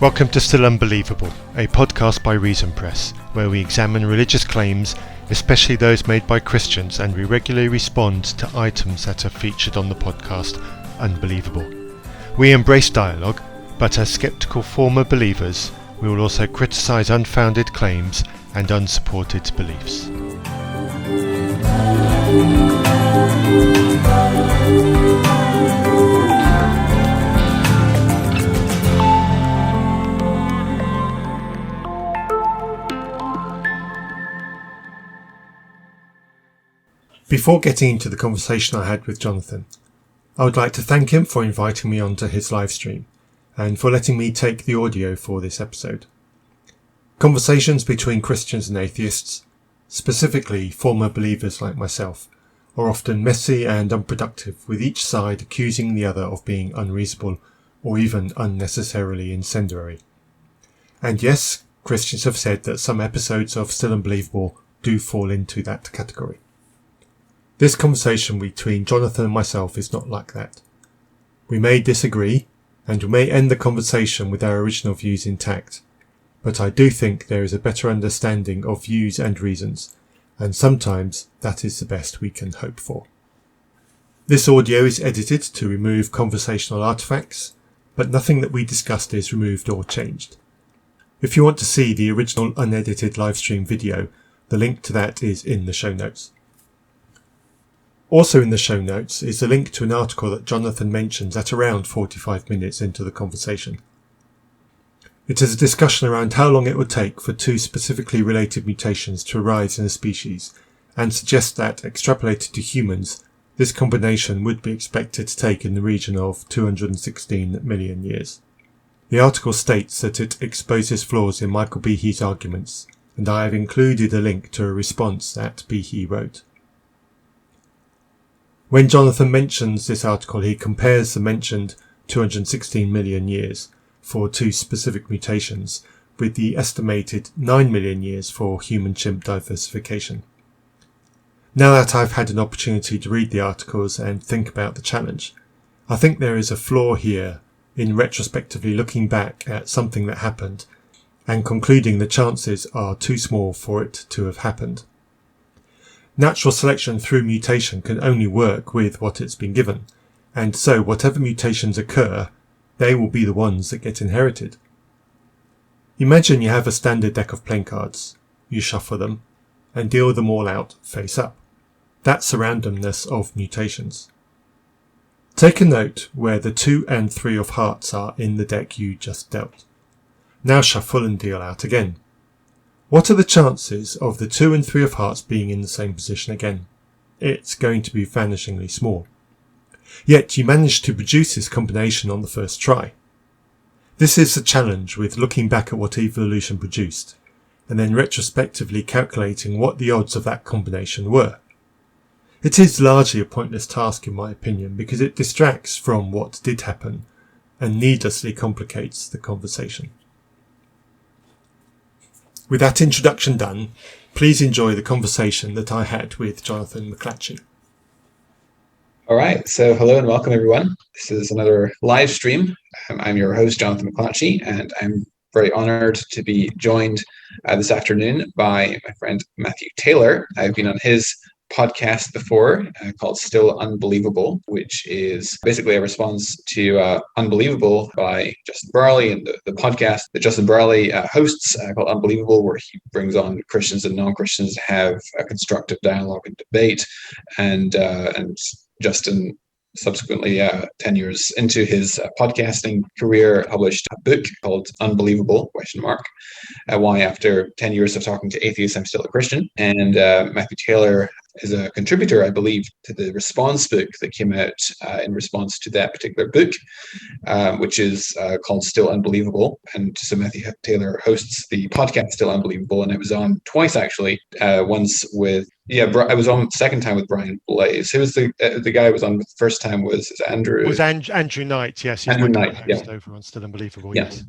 Welcome to Still Unbelievable, a podcast by Reason Press, where we examine religious claims, especially those made by Christians, and we regularly respond to items that are featured on the podcast Unbelievable. We embrace dialogue, but as sceptical former believers, we will also criticise unfounded claims and unsupported beliefs. Before getting into the conversation I had with Jonathan, I would like to thank him for inviting me onto his live stream and for letting me take the audio for this episode. Conversations between Christians and atheists, specifically former believers like myself, are often messy and unproductive, with each side accusing the other of being unreasonable or even unnecessarily incendiary. And yes, Christians have said that some episodes of Still Unbelievable do fall into that category. This conversation between Jonathan and myself is not like that. We may disagree, and we may end the conversation with our original views intact, but I do think there is a better understanding of views and reasons, and sometimes that is the best we can hope for. This audio is edited to remove conversational artifacts, but nothing that we discussed is removed or changed. If you want to see the original unedited livestream video, the link to that is in the show notes. Also in the show notes is a link to an article that Jonathan mentions at around 45 minutes into the conversation. It is a discussion around how long it would take for two specifically related mutations to arise in a species, and suggests that, extrapolated to humans, this combination would be expected to take in the region of 216 million years. The article states that it exposes flaws in Michael Behe's arguments, and I have included a link to a response that Behe wrote. When Jonathan mentions this article, he compares the mentioned 216 million years for two specific mutations with the estimated 9 million years for human-chimp diversification. Now that I've had an opportunity to read the articles and think about the challenge, I think there is a flaw here in retrospectively looking back at something that happened and concluding the chances are too small for it to have happened. Natural selection through mutation can only work with what it's been given, and so whatever mutations occur, they will be the ones that get inherited. Imagine you have a standard deck of playing cards. You shuffle them and deal them all out face up. That's the randomness of mutations. Take a note where the 2 and 3 of hearts are in the deck you just dealt. Now shuffle and deal out again. What are the chances of the 2 and 3 of hearts being in the same position again? It's going to be vanishingly small. Yet you managed to produce this combination on the first try. This is the challenge with looking back at what evolution produced, and then retrospectively calculating what the odds of that combination were. It is largely a pointless task in my opinion, because it distracts from what did happen and needlessly complicates the conversation. With that introduction done, please enjoy the conversation that I had with Jonathan McLatchie. All right, so hello and welcome everyone. This is another live stream. I'm your host, Jonathan McLatchie, and I'm very honored to be joined this afternoon by my friend Matthew Taylor. I've been on his podcast before called Still Unbelievable, which is basically a response to Unbelievable by Justin Barley, and the podcast that Justin Barley hosts called Unbelievable, where he brings on Christians and non-Christians to have a constructive dialogue and debate. And Justin subsequently, 10 years into his podcasting career, published a book called Unbelievable, ? Why after 10 years of talking to atheists, I'm still a Christian. And Matthew Taylor is a contributor, I believe, to the response book that came out in response to that particular book, which is called Still Unbelievable. And so Matthew Taylor hosts the podcast Still Unbelievable, and I was on twice actually. Once with I was on second time with Brian Blaze. Who was the guy I was on the first time was Andrew. It was Andrew Knight, yes. He's Andrew my Knight, co-host over on Still Unbelievable, yes.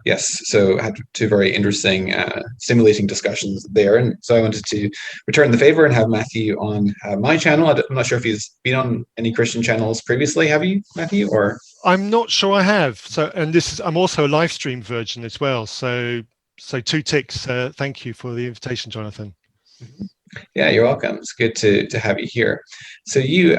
Yes, so had two very interesting, stimulating discussions there. And so I wanted to return the favor and have Matthew on my channel. I'm not sure if he's been on any Christian channels previously. Have you, Matthew? Or I'm not sure I have. So, and I'm also a live stream version as well. So 2 ticks. Thank you for the invitation, Jonathan. Yeah, you're welcome. It's good to have you here. So you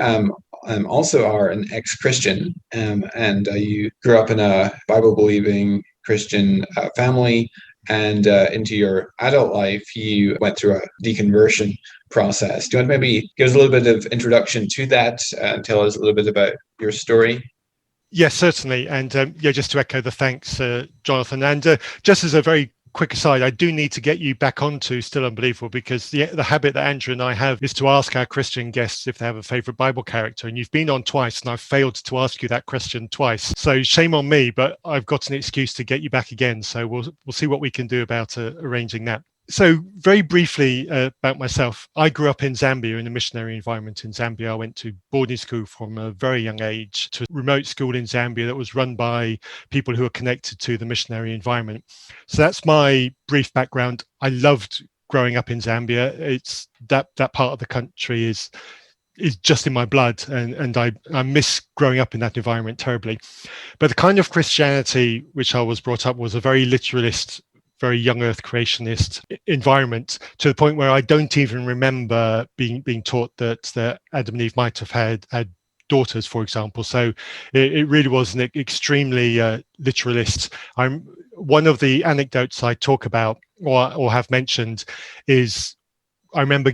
also are an ex-Christian, and you grew up in a Bible-believing Christian family, and into your adult life, you went through a deconversion process. Do you want to maybe give us a little bit of introduction to that and tell us a little bit about your story? Yes, certainly. And just to echo the thanks, Jonathan. And just as a very quick aside, I do need to get you back onto Still Unbelievable, because the habit that Andrew and I have is to ask our Christian guests if they have a favorite Bible character. And you've been on twice, and I've failed to ask you that question twice. So shame on me, but I've got an excuse to get you back again. So we'll see what we can do about arranging that. So very briefly about myself, I grew up in Zambia, in a missionary environment in Zambia. I went to boarding school from a very young age to a remote school in Zambia that was run by people who are connected to the missionary environment. So that's my brief background. I loved growing up in Zambia. It's that part of the country is just in my blood, and I miss growing up in that environment terribly. But the kind of Christianity which I was brought up was a very literalist, very young earth creationist environment, to the point where I don't even remember being taught that Adam and Eve might have had daughters, for example. So it really was an extremely literalist. One of the anecdotes I talk about or have mentioned is, I remember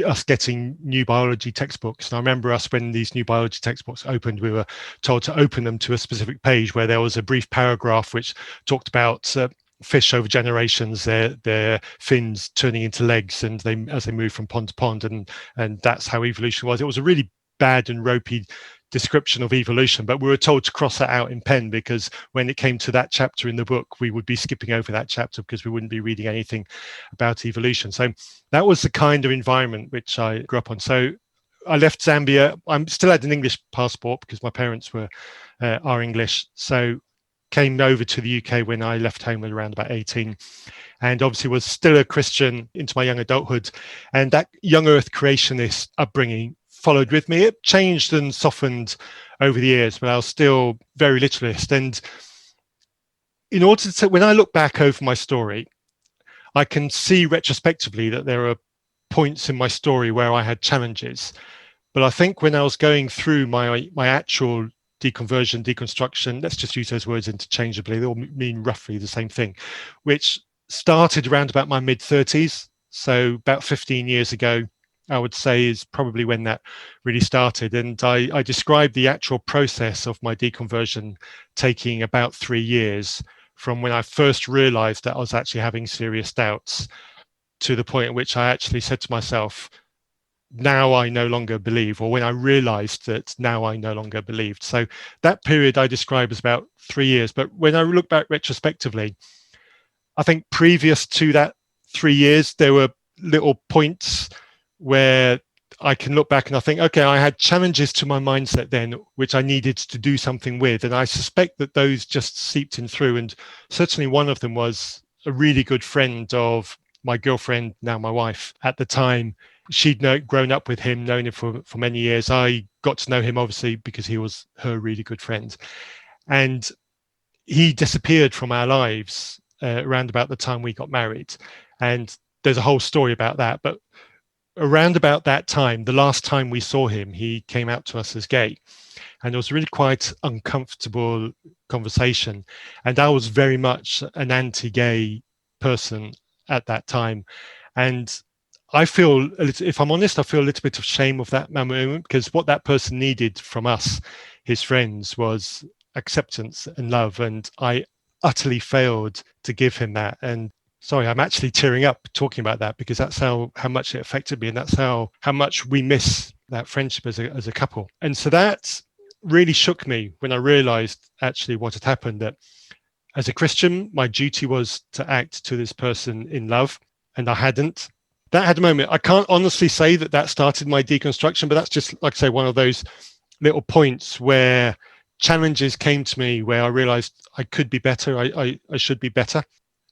us getting new biology textbooks. And I remember us, when these new biology textbooks opened, we were told to open them to a specific page where there was a brief paragraph which talked about fish over generations, their fins turning into legs, and as they move from pond to pond, and that's how evolution was. It was a really bad and ropey description of evolution, but we were told to cross that out in pen, because when it came to that chapter in the book, we would be skipping over that chapter because we wouldn't be reading anything about evolution. So that was the kind of environment which I grew up on. So I left Zambia. I still had an English passport because my parents are English. So came over to the UK when I left home at around about 18, and obviously was still a Christian into my young adulthood. And that young earth creationist upbringing followed with me. It changed and softened over the years, but I was still very literalist. And in order to, when I look back over my story, I can see retrospectively that there are points in my story where I had challenges. But I think when I was going through my actual deconversion, deconstruction, let's just use those words interchangeably, they all mean roughly the same thing, which started around about my mid-30s. So about 15 years ago, I would say, is probably when that really started. And I described the actual process of my deconversion taking about 3 years, from when I first realized that I was actually having serious doubts to the point at which I actually said to myself, now I no longer believe, or when I realized that now I no longer believed. So that period I describe as about 3 years. But when I look back retrospectively, I think previous to that 3 years, there were little points where I can look back and I think, okay, I had challenges to my mindset then, which I needed to do something with. And I suspect that those just seeped in through. And certainly one of them was a really good friend of my girlfriend, now my wife, at the time. She'd grown up with him, known him for many years. I got to know him, obviously, because he was her really good friend. And he disappeared from our lives around about the time we got married. And there's a whole story about that. But around about that time, the last time we saw him, he came out to us as gay. And it was really quite uncomfortable conversation. And I was very much an anti-gay person at that time. And I feel, if I'm honest, I feel a little bit of shame of that moment, because what that person needed from us, his friends, was acceptance and love. And I utterly failed to give him that. And sorry, I'm actually tearing up talking about that, because that's how much it affected me. And that's how much we miss that friendship as a couple. And so that really shook me when I realized actually what had happened, that as a Christian, my duty was to act to this person in love, and I hadn't. That had a moment. I can't honestly say that started my deconstruction, but that's just, like I say, one of those little points where challenges came to me where I realized I could be better. I should be better.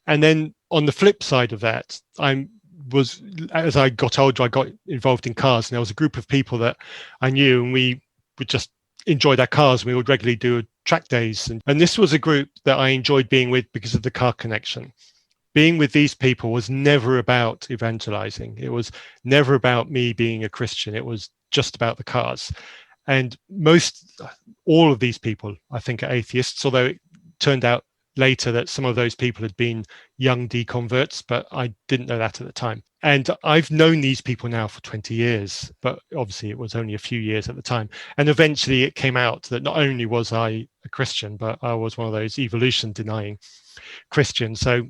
And then on the flip side of that, as I got older, I got involved in cars, and there was a group of people that I knew, and we would just enjoy their cars. We would regularly do track days. And this was a group that I enjoyed being with because of the car connection. Being with these people was never about evangelizing. It was never about me being a Christian. It was just about the cars. And all of these people, I think, are atheists, although it turned out later that some of those people had been young deconverts, but I didn't know that at the time. And I've known these people now for 20 years, but obviously it was only a few years at the time. And eventually it came out that not only was I a Christian, but I was one of those evolution denying Christians. So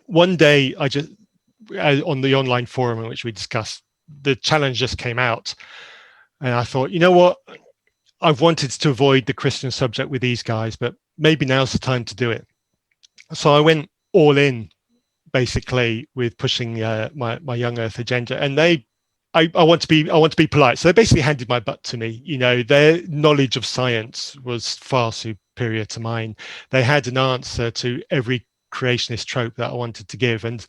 one day I just, on the online forum in which we discussed, the challenge just came out. And I thought, you know what? I've wanted to avoid the Christian subject with these guys, but maybe now's the time to do it. So I went all in, basically, with pushing my Young Earth agenda. And I want to be polite. So they basically handed my butt to me. You know, their knowledge of science was far superior to mine. They had an answer to every creationist trope that I wanted to give. And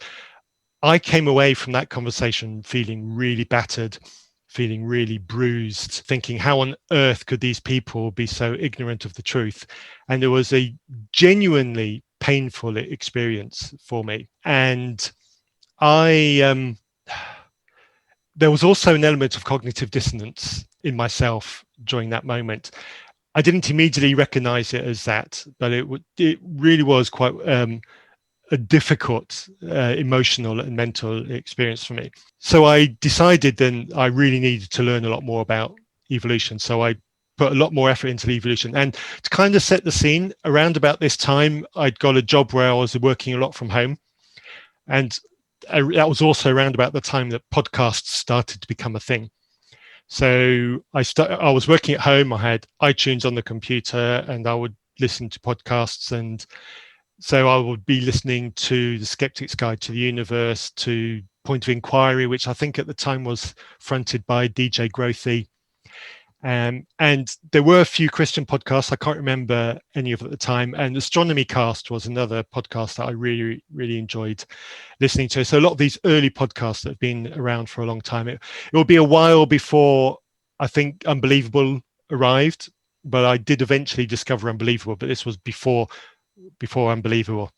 I came away from that conversation feeling really battered, feeling really bruised, thinking, how on earth could these people be so ignorant of the truth? And it was a genuinely painful experience for me. And there was also an element of cognitive dissonance in myself during that moment. I didn't immediately recognize it as that, but it really was quite a difficult emotional and mental experience for me. So I decided then I really needed to learn a lot more about evolution. So I put a lot more effort into evolution. And to kind of set the scene, around about this time, I'd got a job where I was working a lot from home. And that was also around about the time that podcasts started to become a thing. So I was working at home. I had iTunes on the computer and I would listen to podcasts. And so I would be listening to The Skeptic's Guide to the Universe, to Point of Inquiry, which I think at the time was fronted by DJ Grothy. And there were a few Christian podcasts. I can't remember any of them at the time. And Astronomy Cast was another podcast that I really, really enjoyed listening to. So a lot of these early podcasts that have been around for a long time. It will be a while before I think Unbelievable arrived, but I did eventually discover Unbelievable, but this was before Unbelievable.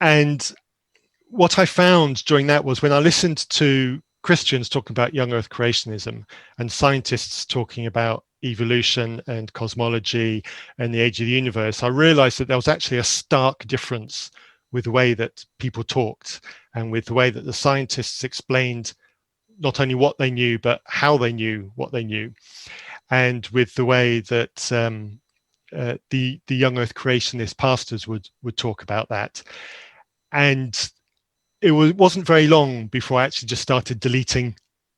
And what I found during that was when I listened to Christians talking about young earth creationism and scientists talking about evolution and cosmology and the age of the universe, I realized that there was actually a stark difference with the way that people talked and with the way that the scientists explained not only what they knew, but how they knew what they knew, and with the way that the young earth creationist pastors would talk about that. And it wasn't very long before I actually just started deleting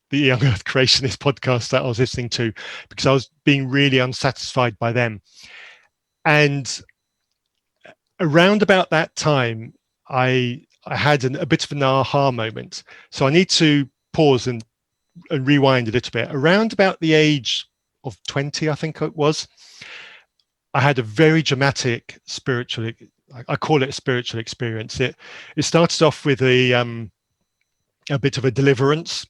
the Young Earth Creationist podcast that I was listening to, because I was being really unsatisfied by them. And around about that time, I had a bit of an aha moment. So I need to pause and rewind a little bit. Around about the age of 20, I think it was, I had a very dramatic spiritual, I call it a spiritual experience. It started off with a bit of a deliverance.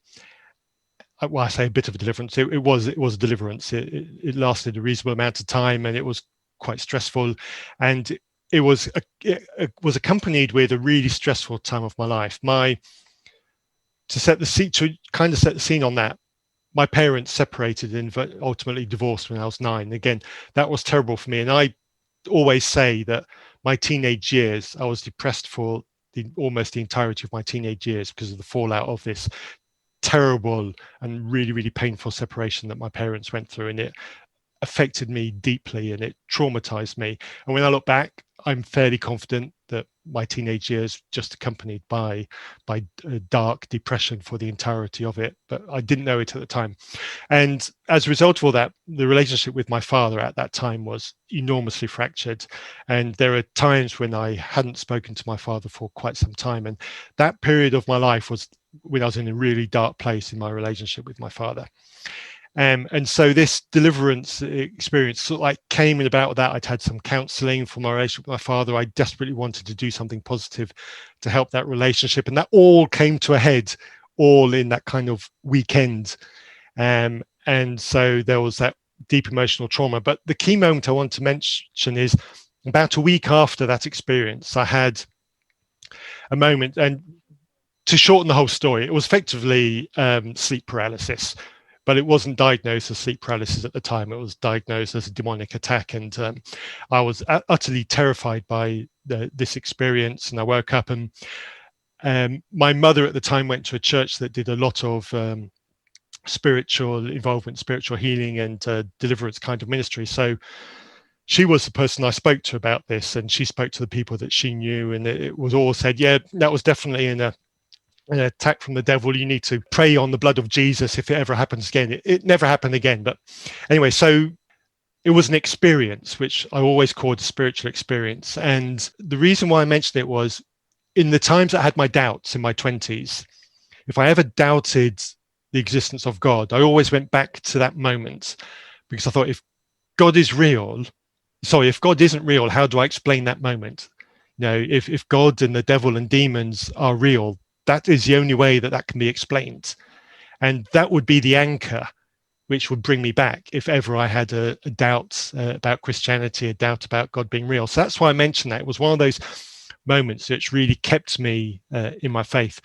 Well, I say a bit of a deliverance. It was a deliverance. It lasted a reasonable amount of time, and it was quite stressful. And it was accompanied with a really stressful time of my life. To kind of set the scene on that, my parents separated and ultimately divorced when I was 9. Again, that was terrible for me. And I always say that my teenage years, I was depressed for almost the entirety of my teenage years because of the fallout of this terrible and really, really painful separation that my parents went through. And it affected me deeply and it traumatized me. And when I look back, I'm fairly confident that my teenage years just accompanied by a dark depression for the entirety of it, but I didn't know it at the time. And as a result of all that, the relationship with my father at that time was enormously fractured. And there are times when I hadn't spoken to my father for quite some time. And that period of my life was when I was in a really dark place in my relationship with my father. And so this deliverance experience sort of like came in about that. I'd had some counseling for my relationship with my father. I desperately wanted to do something positive to help that relationship. And that all came to a head all in that kind of weekend. And so there was that deep emotional trauma. But the key moment I want to mention is about a week after that experience, I had a moment, and to shorten the whole story, it was effectively sleep paralysis, but it wasn't diagnosed as sleep paralysis at the time. It was diagnosed as a demonic attack, and I was utterly terrified by this experience. And I woke up, and my mother at the time went to a church that did a lot of spiritual involvement, spiritual healing, and deliverance kind of ministry. So she was the person I spoke to about this, and she spoke to the people that she knew, and it was all said, yeah, that was definitely an attack from the devil. You need to pray on the blood of Jesus if it ever happens again. It never happened again. But anyway, so it was an experience, which I always called a spiritual experience. And the reason why I mentioned it was in the times I had my doubts in my 20s, if I ever doubted the existence of God, I always went back to that moment, because I thought, if God isn't real, how do I explain that moment? If God and the devil and demons are real, that is the only way that can be explained. And that would be the anchor which would bring me back if ever I had a doubt about Christianity, a doubt about God being real. So that's why I mentioned that. It was one of those moments which really kept me in my faith.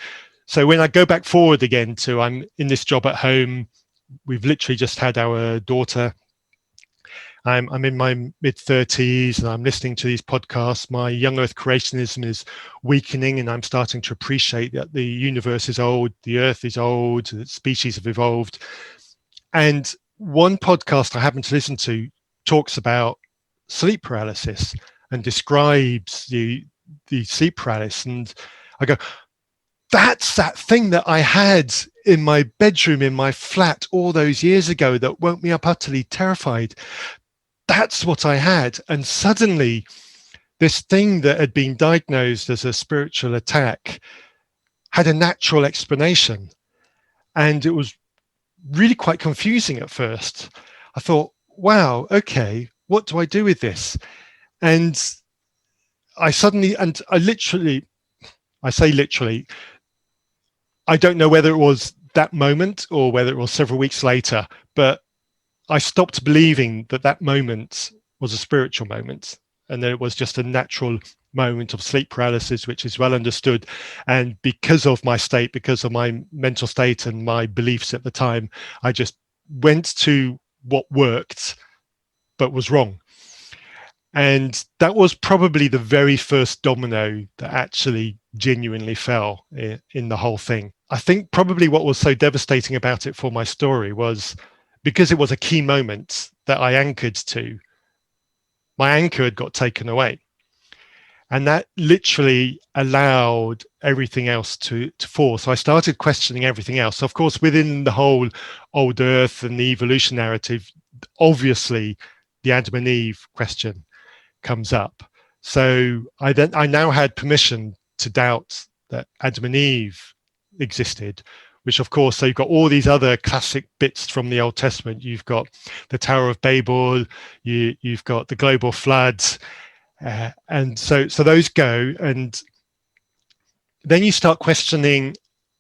So when I go back forward again to, I'm in this job at home, we've literally just had our daughter. I'm in my mid-30s and I'm listening to these podcasts. My young earth creationism is weakening, and I'm starting to appreciate that the universe is old, the earth is old, the species have evolved. And one podcast I happen to listen to talks about sleep paralysis and describes the sleep paralysis. And I go, that's that thing that I had in my bedroom, in my flat all those years ago that woke me up utterly terrified. That's what I had. And suddenly this thing that had been diagnosed as a spiritual attack had a natural explanation. And it was really quite confusing at first. I thought, wow, okay, what do I do with this? And I say literally, I don't know whether it was that moment or whether it was several weeks later, but I stopped believing that moment was a spiritual moment, and that it was just a natural moment of sleep paralysis, which is well understood. And because of my state, because of my mental state and my beliefs at the time, I just went to what worked but was wrong. And that was probably the very first domino that actually genuinely fell in the whole thing. I think probably what was so devastating about it for my story was because it was a key moment that I anchored to, my anchor had got taken away. And that literally allowed everything else to fall. So I started questioning everything else. So of course, within the whole old earth and the evolution narrative, obviously the Adam and Eve question comes up. So I now had permission to doubt that Adam and Eve existed, which of course, so you've got all these other classic bits from the Old Testament. You've got the Tower of Babel, you've got the global floods, and so those go. And then you start questioning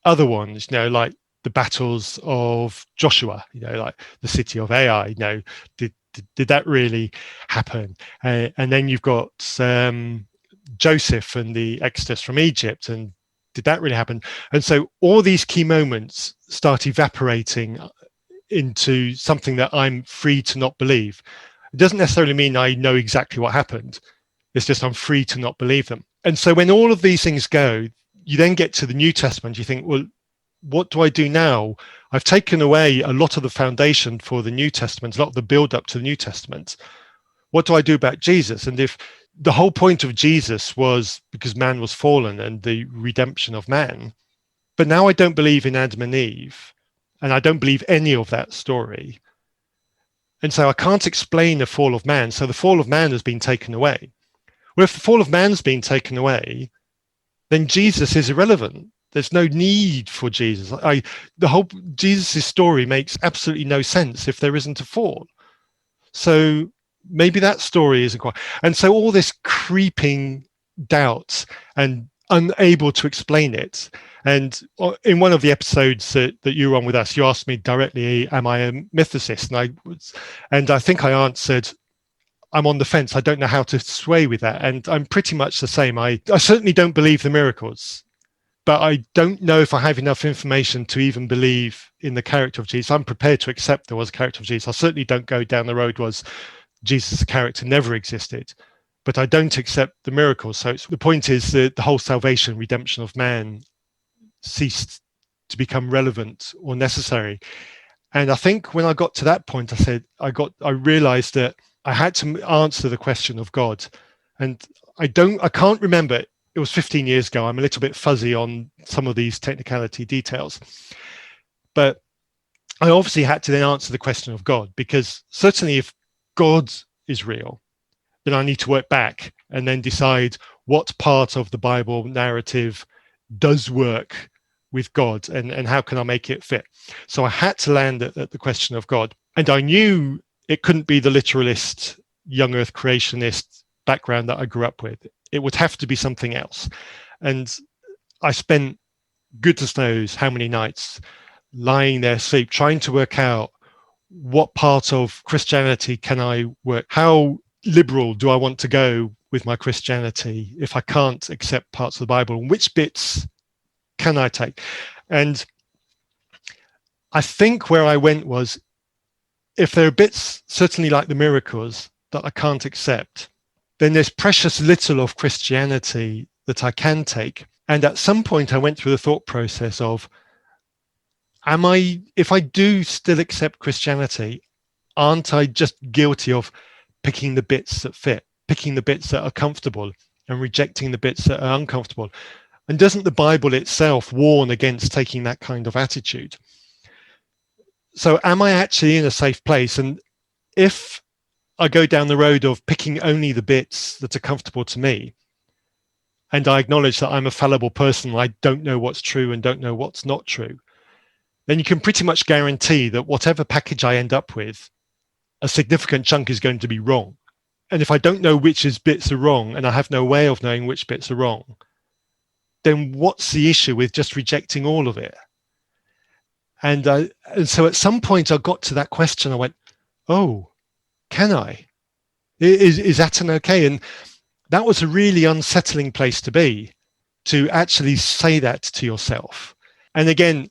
other ones, like the battles of Joshua, like the city of Ai, did that really happen? And then you've got Joseph and the Exodus from Egypt, and did that really happen? And so all these key moments start evaporating into something that I'm free to not believe. It doesn't necessarily mean I know exactly what happened. It's just I'm free to not believe them. And so when all of these things go, you then get to the New Testament. You think, well, what do I do now? I've taken away a lot of the foundation for the New Testament, a lot of the build up to the New Testament. What do I do about Jesus? And if the whole point of Jesus was because man was fallen and the redemption of man, but now I don't believe in Adam and Eve, and I don't believe any of that story. And so I can't explain the fall of man. So the fall of man has been taken away. Well, if the fall of man's been taken away, then Jesus is irrelevant. There's no need for Jesus. The whole Jesus' story makes absolutely no sense if there isn't a fall. So maybe that story isn't quite. And so all this creeping doubt, and unable to explain it. And in one of the episodes that you were on with us, you asked me directly, am I a mythicist? And I think I answered, I'm on the fence. I don't know how to sway with that. And I'm pretty much the same. I certainly don't believe the miracles, but I don't know if I have enough information to even believe in the character of Jesus. I'm prepared to accept there was a character of Jesus. I certainly don't go down the road was Jesus' character never existed, but I don't accept the miracles. So the point is that the whole salvation, redemption of man ceased to become relevant or necessary. And I think when I got to that point, I realized that I had to answer the question of God. And I can't remember. It was 15 years ago. I'm a little bit fuzzy on some of these technicality details. But I obviously had to then answer the question of God, because certainly if God is real, then I need to work back and then decide what part of the Bible narrative does work with God, and how can I make it fit. So I had to land at the question of God. And I knew it couldn't be the literalist, young earth creationist background that I grew up with. It would have to be something else. And I spent goodness knows how many nights lying there asleep, trying to work out what part of Christianity can I work, how liberal do I want to go with my Christianity if I can't accept parts of the Bible, and which bits can I take? And I think where I went was, if there are bits, certainly like the miracles, that I can't accept, then there's precious little of Christianity that I can take. And at some point I went through the thought process of, if I do still accept Christianity, aren't I just guilty of picking the bits that fit, picking the bits that are comfortable and rejecting the bits that are uncomfortable? And doesn't the Bible itself warn against taking that kind of attitude? So am I actually in a safe place? And if I go down the road of picking only the bits that are comfortable to me, and I acknowledge that I'm a fallible person, I don't know what's true and don't know what's not true, then you can pretty much guarantee that whatever package I end up with, a significant chunk is going to be wrong. And if I don't know which bits are wrong, and I have no way of knowing which bits are wrong, then what's the issue with just rejecting all of it? And so at some point I got to that question. I went, oh, can I? Is that an okay? And that was a really unsettling place to be, to actually say that to yourself. And again,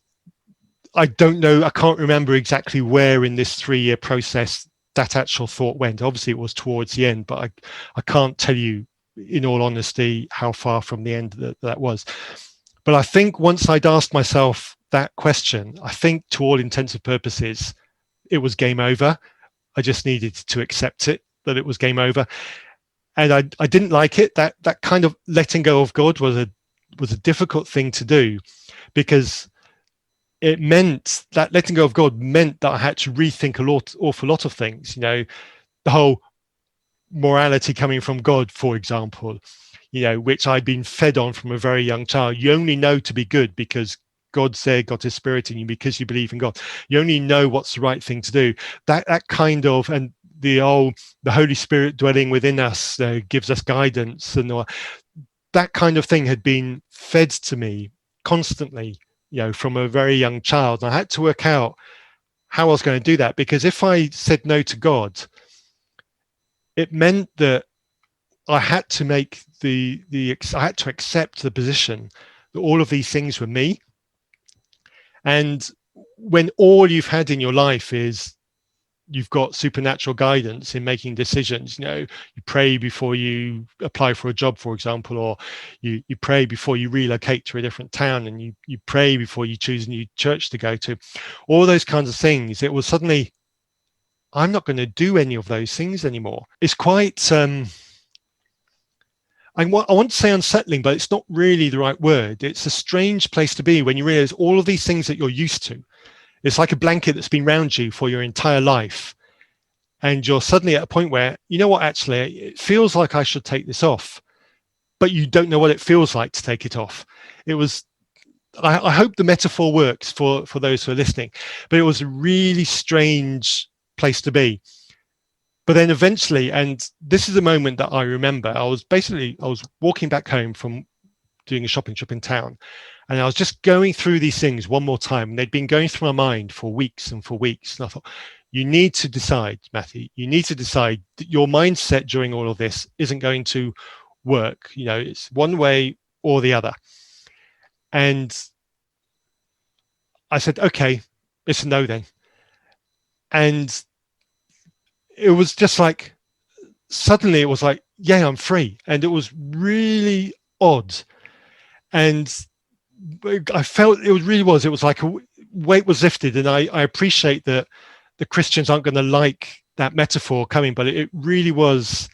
I don't know, I can't remember exactly where in this 3-year process that actual thought went. Obviously it was towards the end, but I can't tell you in all honesty how far from the end that was. But I think once I'd asked myself that question, I think to all intents and purposes, it was game over. I just needed to accept it, that it was game over. And I didn't like it. That kind of letting go of God was a difficult thing to do, because it meant that letting go of God meant that I had to rethink awful lot of things. You know, the whole morality coming from God, for example, you know, which I'd been fed on from a very young child. You only know to be good because God's there, got his spirit in you, because you believe in God. You only know what's the right thing to do. That kind of, and the Holy Spirit dwelling within us gives us guidance, and that kind of thing had been fed to me constantly, you know, from a very young child. And I had to work out how I was going to do that, because if I said no to God, it meant that I had to make I had to accept the position that all of these things were me. And when all you've had in your life is you've got supernatural guidance in making decisions, you know, you pray before you apply for a job, for example, or you pray before you relocate to a different town, and you pray before you choose a new church to go to, all those kinds of things, it was suddenly, I'm not going to do any of those things anymore. It's quite, I want to say unsettling, but it's not really the right word. It's a strange place to be when you realize all of these things that you're used to. It's like a blanket that's been around you for your entire life. And you're suddenly at a point where, you know what, actually, it feels like I should take this off, but you don't know what it feels like to take it off. It was, I hope the metaphor works for those who are listening, but it was a really strange place to be. But then eventually, and this is a moment that I remember, I was walking back home from doing a shopping trip in town. And I was just going through these things one more time. And they'd been going through my mind for weeks and for weeks. And I thought, you need to decide, Matthew, you need to decide that your mindset during all of this isn't going to work. It's one way or the other. And I said, okay, it's a no then. And it was just like, suddenly it was like, yeah, I'm free. And it was really odd. And I felt it was like a weight was lifted. And I appreciate that the Christians aren't going to like that metaphor coming, but it really was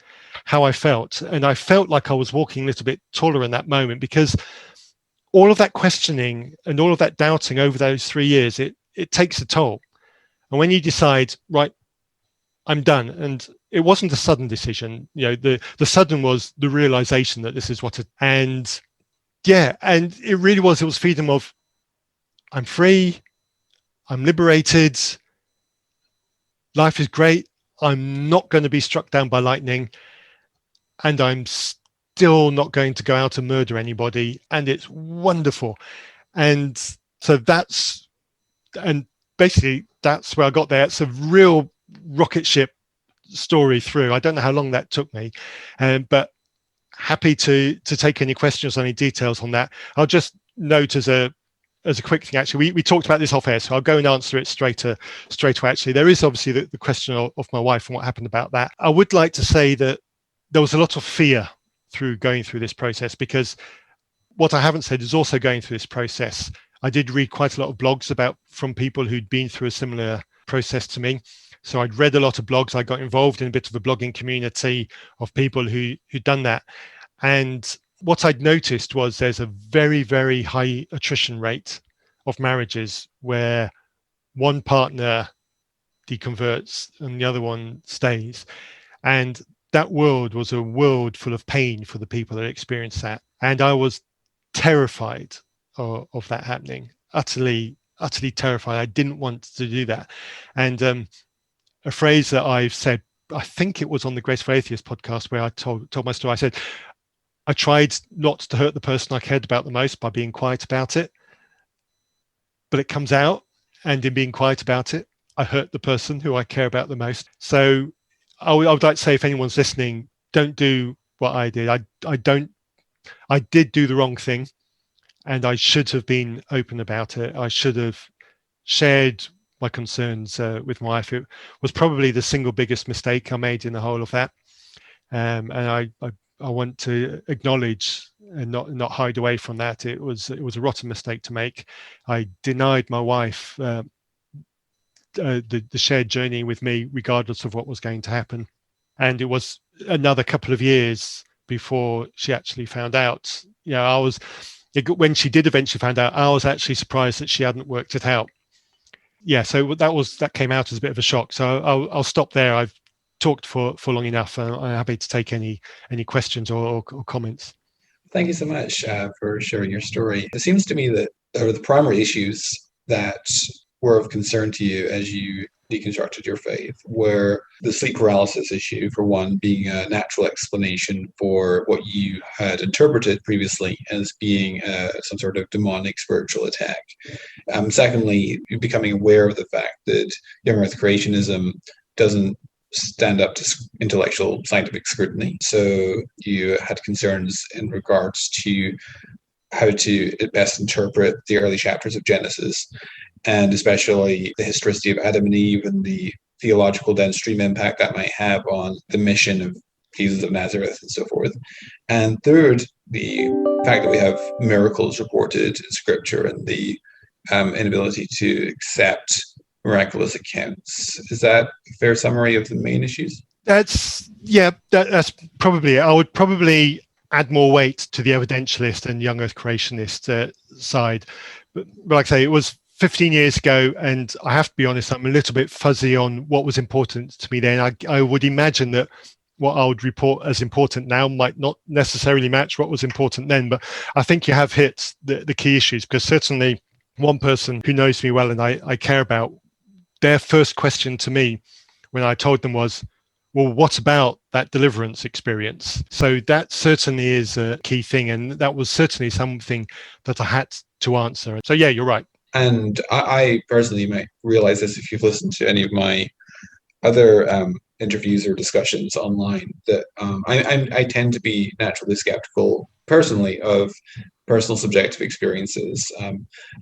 how I felt. And I felt like I was walking a little bit taller in that moment, because all of that questioning and all of that doubting over those 3 years, it takes a toll. And when you decide, right, I'm done. And it wasn't a sudden decision. The sudden was the realization that this is and it really was. It was freedom of, I'm free, I'm liberated, life is great, I'm not going to be struck down by lightning, and I'm still not going to go out and murder anybody, and it's wonderful. And so basically that's where I got there. It's a real rocket ship story through. I don't know how long that took me, but happy to take any questions or any details on that. I'll just note as a quick thing, actually, we talked about this off air, so I'll go and answer it straight away. Actually, there is obviously the question of my wife and what happened about that. I would like to say that there was a lot of fear through going through this process, because what I haven't said is also going through this process, I did read quite a lot of blogs from people who'd been through a similar process to me. So I'd read a lot of blogs. I got involved in a bit of a blogging community of people who'd done that. And what I'd noticed was there's a very, very high attrition rate of marriages where one partner deconverts and the other one stays. And that world was a world full of pain for the people that experienced that. And I was terrified of that happening, utterly terrified. I didn't want to do that. And a phrase that I've said, I think it was on the Graceful Atheist podcast, where I told my story. I said, I tried not to hurt the person I cared about the most by being quiet about it, but it comes out, and in being quiet about it, I hurt the person who I care about the most. So I would like to say, if anyone's listening, don't do what I did. I did do the wrong thing, and I should have been open about it. I should have shared my concerns with my wife. It was probably the single biggest mistake I made in the whole of that. And I want to acknowledge and not hide away from that. It was a rotten mistake to make. I denied my wife the shared journey with me, regardless of what was going to happen. And it was another couple of years before she actually found out. When she did eventually find out, I was actually surprised that she hadn't worked it out. Yeah, so that came out as a bit of a shock. So I'll stop there. I've talked for long enough. I'm happy to take any questions or comments. Thank you so much for sharing your story. It seems to me that the primary issues that were of concern to you as you deconstructed your faith were the sleep paralysis issue, for one, being a natural explanation for what you had interpreted previously as being some sort of demonic spiritual attack. Secondly, becoming aware of the fact that young earth creationism doesn't stand up to intellectual scientific scrutiny. So you had concerns in regards to how to best interpret the early chapters of Genesis, and especially the historicity of Adam and Eve and the theological downstream impact that might have on the mission of Jesus of Nazareth and so forth. And third, the fact that we have miracles reported in Scripture and the inability to accept miraculous accounts. Is that a fair summary of the main issues? That's probably it. I would probably add more weight to the evidentialist and young earth creationist side. But like I say, it was 15 years ago, and I have to be honest, I'm a little bit fuzzy on what was important to me then. I would imagine that what I would report as important now might not necessarily match what was important then, but I think you have hit the key issues, because certainly one person who knows me well and I care about, their first question to me when I told them was, well, what about that deliverance experience? So that certainly is a key thing. And that was certainly something that I had to answer. So yeah, you're right. And I personally might realize this if you've listened to any of my other interviews or discussions online, that I tend to be naturally skeptical personally of personal subjective experiences.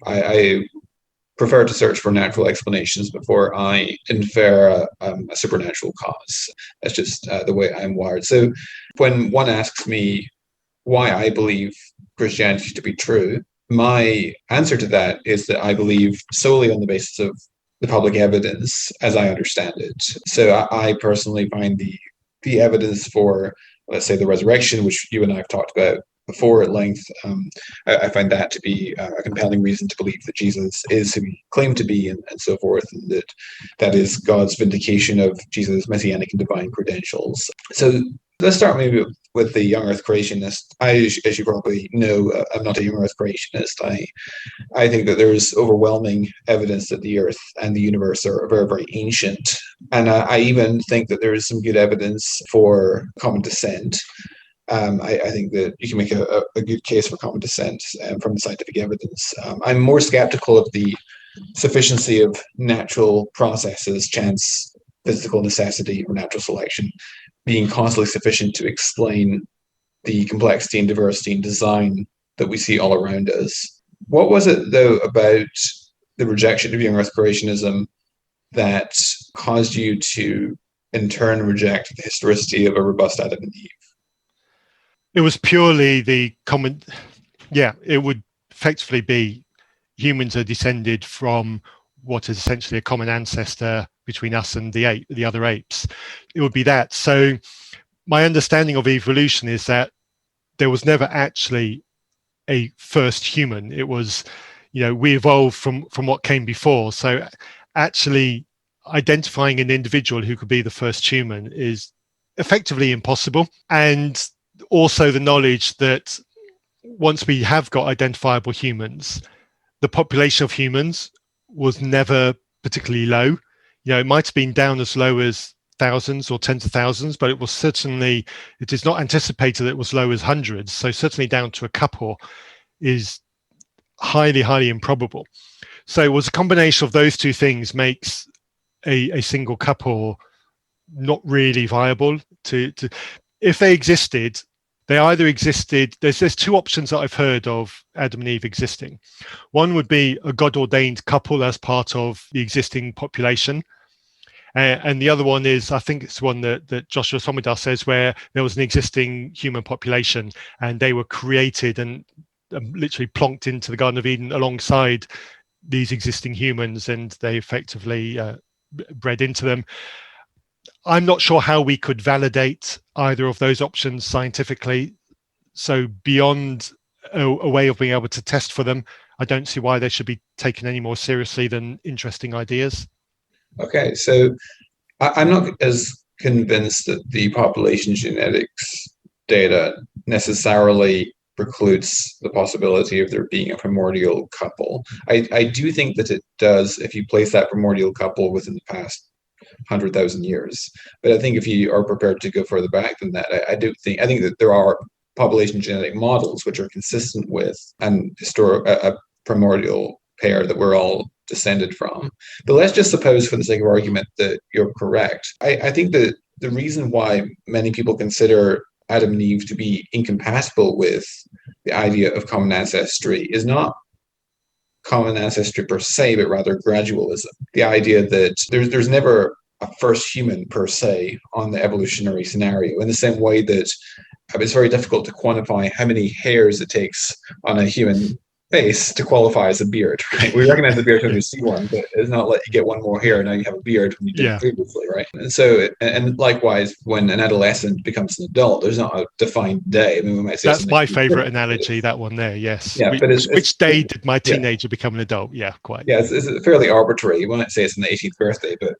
I prefer to search for natural explanations before I infer a supernatural cause. That's just the way I'm wired. So when one asks me why I believe Christianity to be true, my answer to that is that I believe solely on the basis of the public evidence as I understand it. So I personally find the evidence for, let's say, the resurrection, which you and I have talked about before at length, I find that to be a compelling reason to believe that Jesus is who he claimed to be, and so forth, and that is God's vindication of Jesus' messianic and divine credentials. So let's start maybe with the young earth creationist. As you probably know, I'm not a young earth creationist. I think that there's overwhelming evidence that the earth and the universe are very, very ancient. And I even think that there is some good evidence for common descent. I think that you can make a good case for common descent from the scientific evidence. I'm more skeptical of the sufficiency of natural processes, chance, physical necessity, or natural selection being constantly sufficient to explain the complexity and diversity and design that we see all around us. What was it, though, about the rejection of young earth creationism that caused you to, in turn, reject the historicity of a robust Adam and Eve? It was purely the common, it would effectively be humans are descended from what is essentially a common ancestor between us and the other apes. It would be that. So my understanding of evolution is that there was never actually a first human. It was, we evolved from what came before. So actually identifying an individual who could be the first human is effectively impossible. And also the knowledge that once we have got identifiable humans, the population of humans was never particularly low. It might have been down as low as thousands or tens of thousands, but it is not anticipated that it was low as hundreds. So certainly down to a couple is highly, highly improbable. So it was a combination of those two things makes a single couple not really viable. If they existed, they either existed, there's two options that I've heard of Adam and Eve existing. One would be a God-ordained couple as part of the existing population. And the other one is, I think it's one that Joshua Somodar says, where there was an existing human population and they were created and literally plonked into the Garden of Eden alongside these existing humans, and they effectively bred into them. I'm not sure how we could validate either of those options scientifically. So beyond a way of being able to test for them, I don't see why they should be taken any more seriously than interesting ideas. Okay, so I'm not as convinced that the population genetics data necessarily precludes the possibility of there being a primordial couple. I do think that it does if you place that primordial couple within the past 100,000 years. But I think if you are prepared to go further back than that, I think that there are population genetic models which are consistent with a primordial pair that we're all descended from. But let's just suppose, for the sake of argument, that you're correct. I think that the reason why many people consider Adam and Eve to be incompatible with the idea of common ancestry is not common ancestry per se, but rather gradualism. The idea that there's never a first human per se on the evolutionary scenario, in the same way that it's very difficult to quantify how many hairs it takes on a human face to qualify as a beard, right? We recognize the beard when we see one, but it's not like you get one more hair, now you have a beard when you did previously, right? And so, and likewise, when an adolescent becomes an adult, there's not a defined day. I mean, we might say that's my favorite analogy, that one there, yes. Yeah, but which day did my teenager become an adult? Yeah, quite. Yeah, it's fairly arbitrary. We might say it's on the 18th birthday, but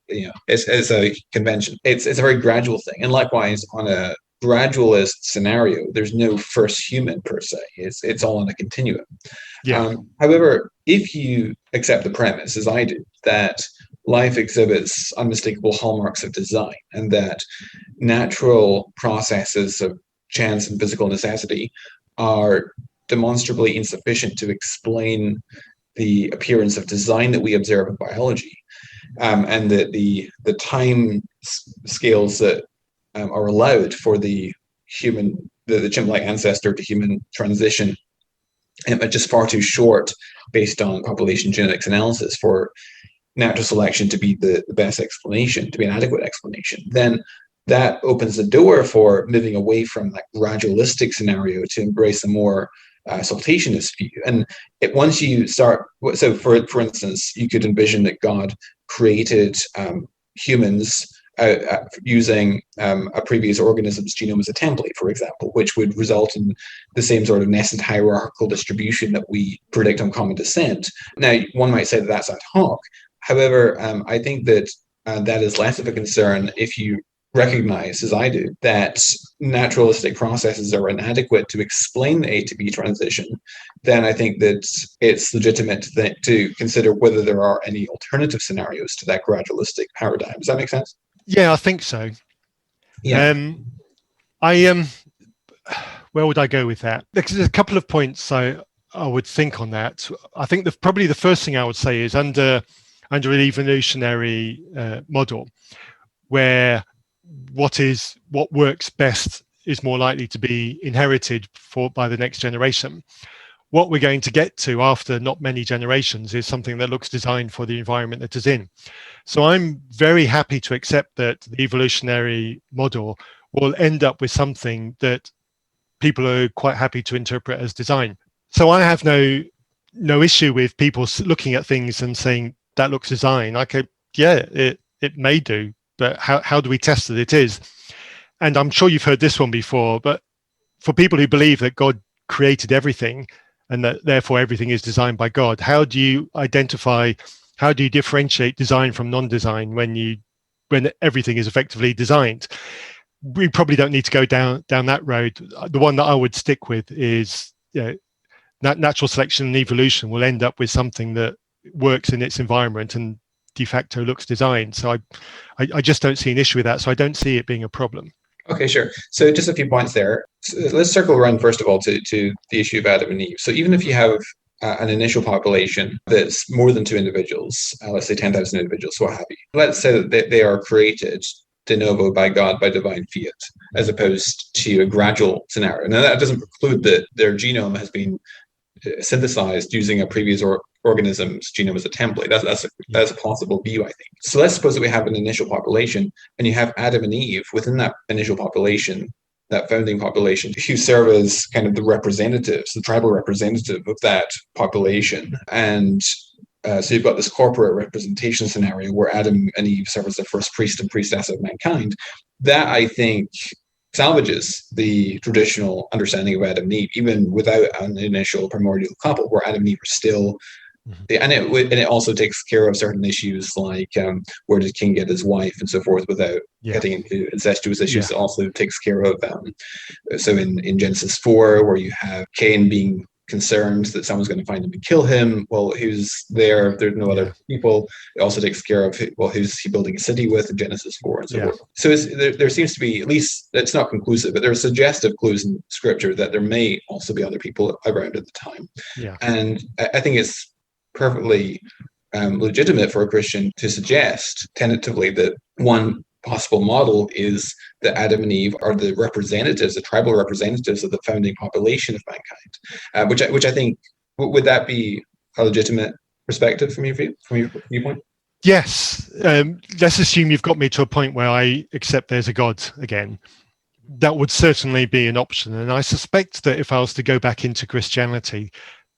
it's a convention. It's a very gradual thing. And likewise, on a gradualist scenario, there's no first human per se. It's all on a continuum. Yeah. However, if you accept the premise, as I do, that life exhibits unmistakable hallmarks of design, and that natural processes of chance and physical necessity are demonstrably insufficient to explain the appearance of design that we observe in biology, and that the time scales that are allowed for the chimp-like ancestor to human transition are just far too short based on population genetics analysis for natural selection to be the best explanation, to be an adequate explanation. Then that opens the door for moving away from that gradualistic scenario to embrace a more saltationist view. And once you start, so for instance, you could envision that God created humans using a previous organism's genome as a template, for example, which would result in the same sort of nested hierarchical distribution that we predict on common descent. Now, one might say that that's ad hoc. However, I think that that is less of a concern if you recognize, as I do, that naturalistic processes are inadequate to explain the A to B transition. Then I think that it's legitimate to consider whether there are any alternative scenarios to that gradualistic paradigm. Does that make sense? Yeah, I think so. Yeah. Where would I go with that? There's a couple of points I would think on that. I think probably the first thing I would say is under an evolutionary model, where what works best is more likely to be inherited by the next generation. What we're going to get to after not many generations is something that looks designed for the environment that it's in. So I'm very happy to accept that the evolutionary model will end up with something that people are quite happy to interpret as design. So I have no issue with people looking at things and saying that looks design. It may do, but how do we test that it is? And I'm sure you've heard this one before, but for people who believe that God created everything and that therefore everything is designed by God, how do you differentiate design from non-design when everything is effectively designed? We probably don't need to go down that road. The one that I would stick with is, natural selection and evolution will end up with something that works in its environment and de facto looks designed. So I just don't see an issue with that. So I don't see it being a problem. Okay, sure. So just a few points there. So let's circle around, first of all, to the issue of Adam and Eve. So even if you have an initial population that's more than two individuals, let's say 10,000 individuals, what have you. Let's say that they are created de novo by God, by divine fiat, as opposed to a gradual scenario. Now, that doesn't preclude that their genome has been synthesized using a previous organism's genome as a template. That's a possible view, I think. So let's suppose that we have an initial population, and you have Adam and Eve within that initial population, that founding population, who serve as kind of the representatives, the tribal representative of that population. And so you've got this corporate representation scenario where Adam and Eve serve as the first priest and priestess of mankind. That, I think, salvages the traditional understanding of Adam and Eve, even without an initial primordial couple, where Adam and Eve are still. And it also takes care of certain issues like where did Cain get his wife and so forth without getting into incestuous issues. It also takes care of so in Genesis 4, where you have Cain being concerned that someone's going to find him and kill him. Well, who's there? There's no other people. It also takes care of, well, who's he building a city with in Genesis 4 and so forth. So there seems to be, at least it's not conclusive, but there are suggestive clues in scripture that there may also be other people around at the time. And I think it's perfectly legitimate for a Christian to suggest tentatively that one possible model is that Adam and Eve are the representatives, the tribal representatives of the founding population of mankind, which I think, would that be a legitimate perspective from your viewpoint? Yes. Let's assume you've got me to a point where I accept there's a God again. That would certainly be an option. And I suspect that if I was to go back into Christianity,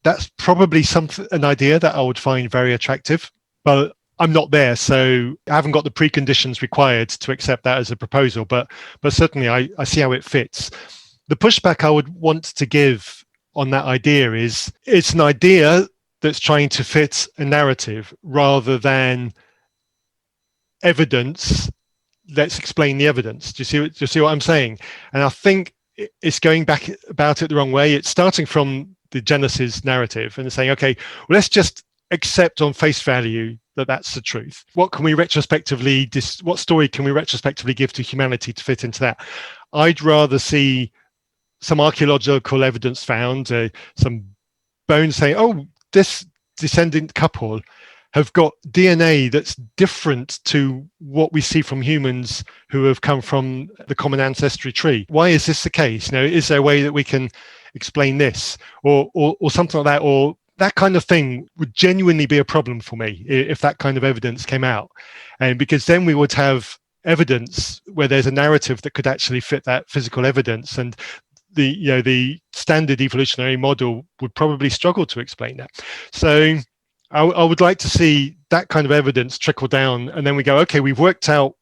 that's probably an idea that I would find very attractive, but I'm not there, so I haven't got the preconditions required to accept that as a proposal, but certainly I see how it fits. The pushback I would want to give on that idea is it's an idea that's trying to fit a narrative rather than evidence. Let's explain the evidence. Do you see what I'm saying? And I think it's going back about it the wrong way. It's starting from the Genesis narrative and saying, okay, well, let's just accept on face value that that's the truth. What story can we retrospectively give to humanity to fit into that? I'd rather see some archaeological evidence found, some bones saying, oh, this descendant couple have got DNA that's different to what we see from humans who have come from the common ancestry tree. Why is this the case? Is there a way that we can explain this, or something like that, or that kind of thing would genuinely be a problem for me if that kind of evidence came out, and because then we would have evidence where there's a narrative that could actually fit that physical evidence, and the standard evolutionary model would probably struggle to explain that. So I would like to see that kind of evidence trickle down, and then we go, okay, we've worked out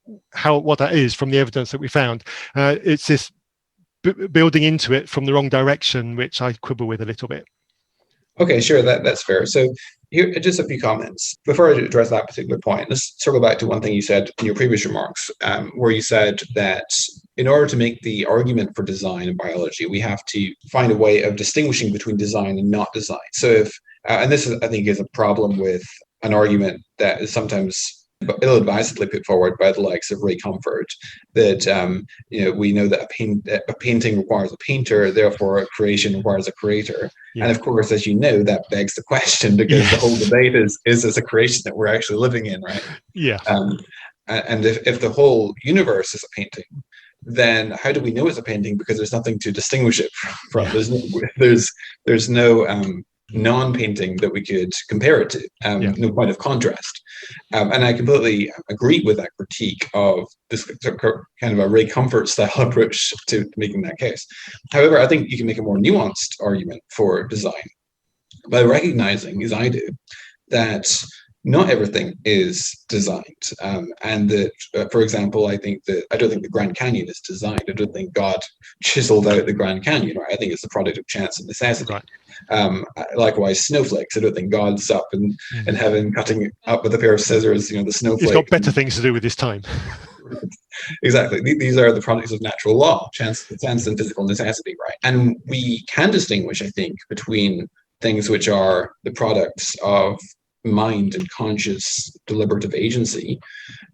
what that is from the evidence that we found. It's this building into it from the wrong direction, which I quibble with a little bit. Okay, sure, that's fair. So here, just a few comments. Before I address that particular point, let's circle back to one thing you said in your previous remarks, where you said that in order to make the argument for design in biology, we have to find a way of distinguishing between design and not design. So if, and this is, I think, is a problem with an argument that is sometimes ill-advisedly put forward by the likes of Ray Comfort, that we know that a painting requires a painter, therefore a creation requires a creator. Yeah. And of course, as you know, that begs the question, because the whole debate is this a creation that we're actually living in, right? Yeah. And if the whole universe is a painting, then how do we know it's a painting? Because there's nothing to distinguish it from. Yeah. There's no non-painting that we could compare it to, no point of contrast. And I completely agree with that critique of this kind of a Ray Comfort style approach to making that case. However, I think you can make a more nuanced argument for design by recognizing, as I do, that not everything is designed, and that, for example, I don't think the Grand Canyon is designed. I don't think God chiseled out the Grand Canyon. Right? I think it's the product of chance and necessity. Right. Likewise, snowflakes. I don't think God's up in heaven cutting up with a pair of scissors. The snowflake. He's got better things to do with his time. Exactly. These are the products of natural law, chance and physical necessity. Right. And we can distinguish, I think, between things which are the products of mind and conscious deliberative agency,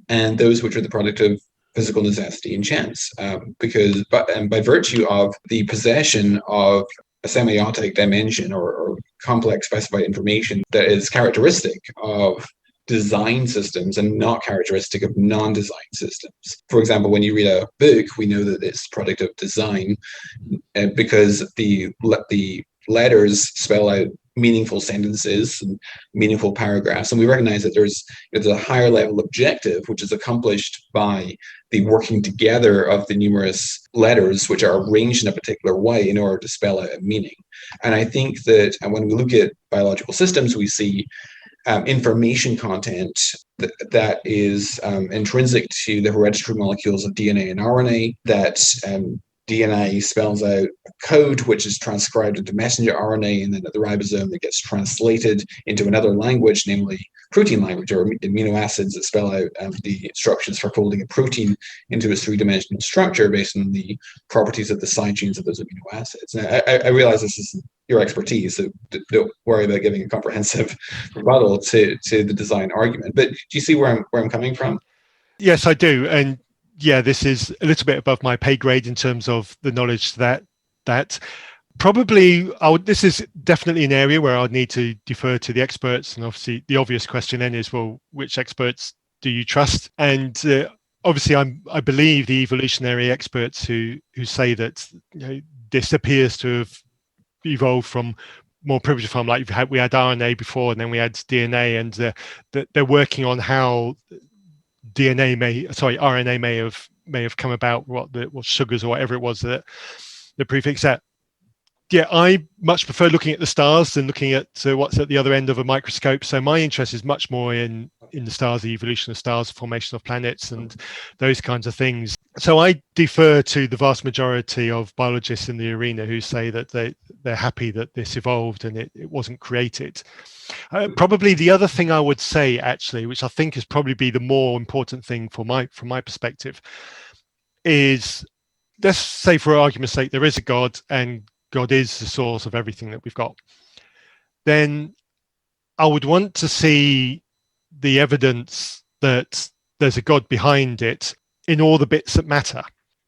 and those which are the product of physical necessity and chance, because by virtue of the possession of a semiotic dimension or complex specified information that is characteristic of design systems and not characteristic of non-design systems. For example, when you read a book, we know that it's a product of design because the letters spell out meaningful sentences and meaningful paragraphs, and we recognize that there's a higher level objective which is accomplished by the working together of the numerous letters which are arranged in a particular way in order to spell out a meaning. And I think that when we look at biological systems, we see information content that is intrinsic to the hereditary molecules of DNA and RNA, that DNA spells out a code which is transcribed into messenger RNA, and then at the ribosome it gets translated into another language, namely protein language, or amino acids that spell out the instructions for folding a protein into its three-dimensional structure based on the properties of the side chains of those amino acids. Now, I realize this is your expertise, so don't worry about giving a comprehensive rebuttal to the design argument. But do you see where I'm coming from? Yes, I do. And yeah, this is a little bit above my pay grade in terms of the knowledge that probably this is definitely an area where I would need to defer to the experts. And obviously the obvious question then is, well, which experts do you trust? And obviously I believe the evolutionary experts who say that this appears to have evolved from more primitive form, like we had RNA before and then we had DNA, and that they're working on how RNA may have come about, what sugars or whatever it was that the prefix that. Yeah, I much prefer looking at the stars than looking at what's at the other end of a microscope. So my interest is much more in the stars, the evolution of stars, the formation of planets, and those kinds of things. So I defer to the vast majority of biologists in the arena who say that they're happy that this evolved and it wasn't created. Probably the other thing I would say, actually, which I think is probably be the more important thing from my perspective, is, let's say for argument's sake, there is a God and God is the source of everything that we've got. Then I would want to see the evidence that there's a God behind it in all the bits that matter.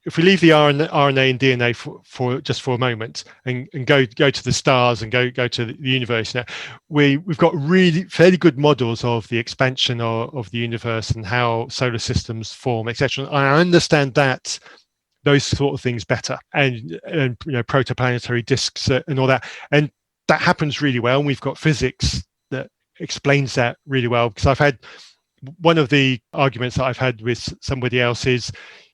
If we leave the RNA and DNA for just for a moment and go to the stars and go to the universe now, we've got really fairly good models of the expansion of the universe and how solar systems form, etc. I understand that those sort of things better, and protoplanetary disks and all that, and that happens really well. And we've got physics that explains that really well, because I've had one of the arguments that I've had with somebody else is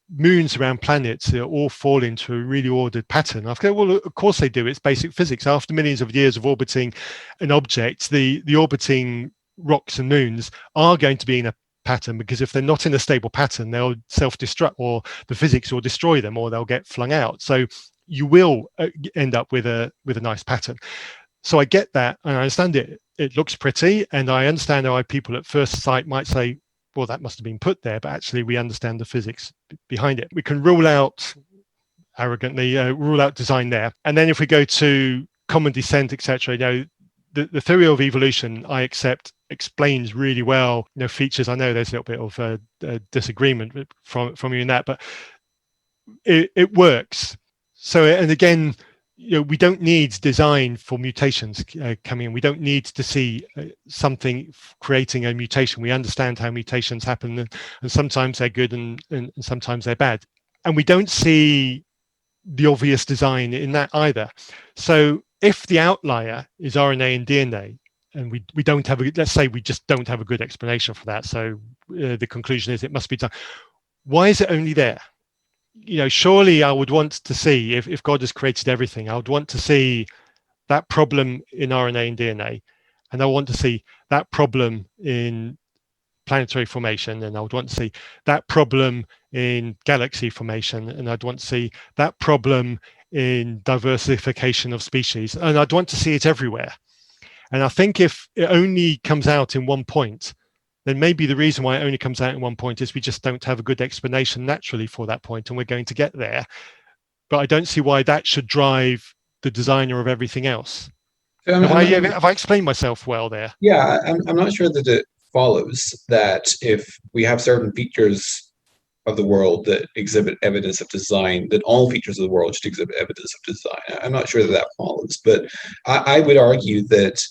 moons around planets all fall into a really ordered pattern. I've go, well, of course they do. It's basic physics. After millions of years of orbiting an object, the orbiting rocks and moons are going to be in a pattern, because if they're not in a stable pattern, they'll self-destruct, or the physics will destroy them, or they'll get flung out. So you will end up with a nice pattern. So I get that, and I understand it. It looks pretty, and I understand why people at first sight might say, well, that must have been put there, but actually we understand the physics behind it. We can rule out, arrogantly, rule out design there. And then if we go to common descent, etc., the theory of evolution, I accept, explains really well, features. I know there's a little bit of disagreement from you in that, but it works. So, and again, we don't need design for mutations coming in. We don't need to see something creating a mutation. We understand how mutations happen, and sometimes they're good and sometimes they're bad. And we don't see the obvious design in that either. So if the outlier is RNA and DNA, and we don't have let's say we just don't have a good explanation for that, so the conclusion is it must be done. Why is it only there? Surely I would want to see, if God has created everything, I would want to see that problem in RNA and DNA, and I want to see that problem in planetary formation, and I would want to see that problem in galaxy formation, and I'd want to see that problem in diversification of species, and I'd want to see it everywhere. And I think if it only comes out in one point, then maybe the reason why it only comes out in one point is we just don't have a good explanation naturally for that point, and we're going to get there. But I don't see why that should drive the designer of everything else. Have I explained myself well there? Yeah, I'm not sure that it follows that if we have certain features of the world that exhibit evidence of design, that all features of the world should exhibit evidence of design. I'm not sure that follows, but I would argue that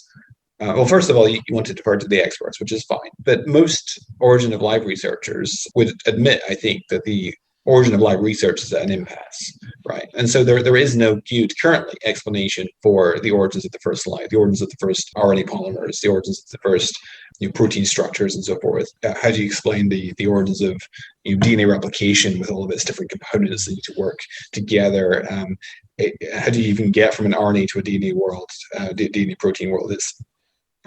well, first of all, you want to defer to the experts, which is fine. But most origin of life researchers would admit, I think, that the origin of life research is at an impasse, right? And so there is no good currently explanation for the origins of the first life, the origins of the first RNA polymers, the origins of the first protein structures, and so forth. How do you explain the origins of DNA replication with all of its different components that need to work together? How do you even get from an RNA to a DNA world, DNA protein world?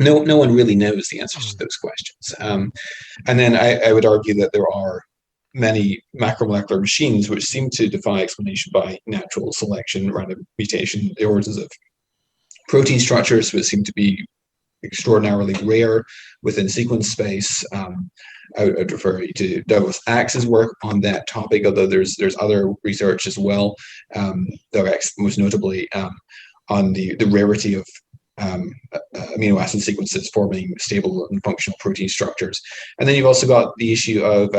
No one really knows the answers to those questions. And then I would argue that there are many macromolecular machines which seem to defy explanation by natural selection, random mutation, the origins of protein structures, which seem to be extraordinarily rare within sequence space. I would refer you to Douglas Axe's work on that topic, although there's other research as well, though Axe most notably on the rarity of amino acid sequences forming stable and functional protein structures. And then you've also got the issue of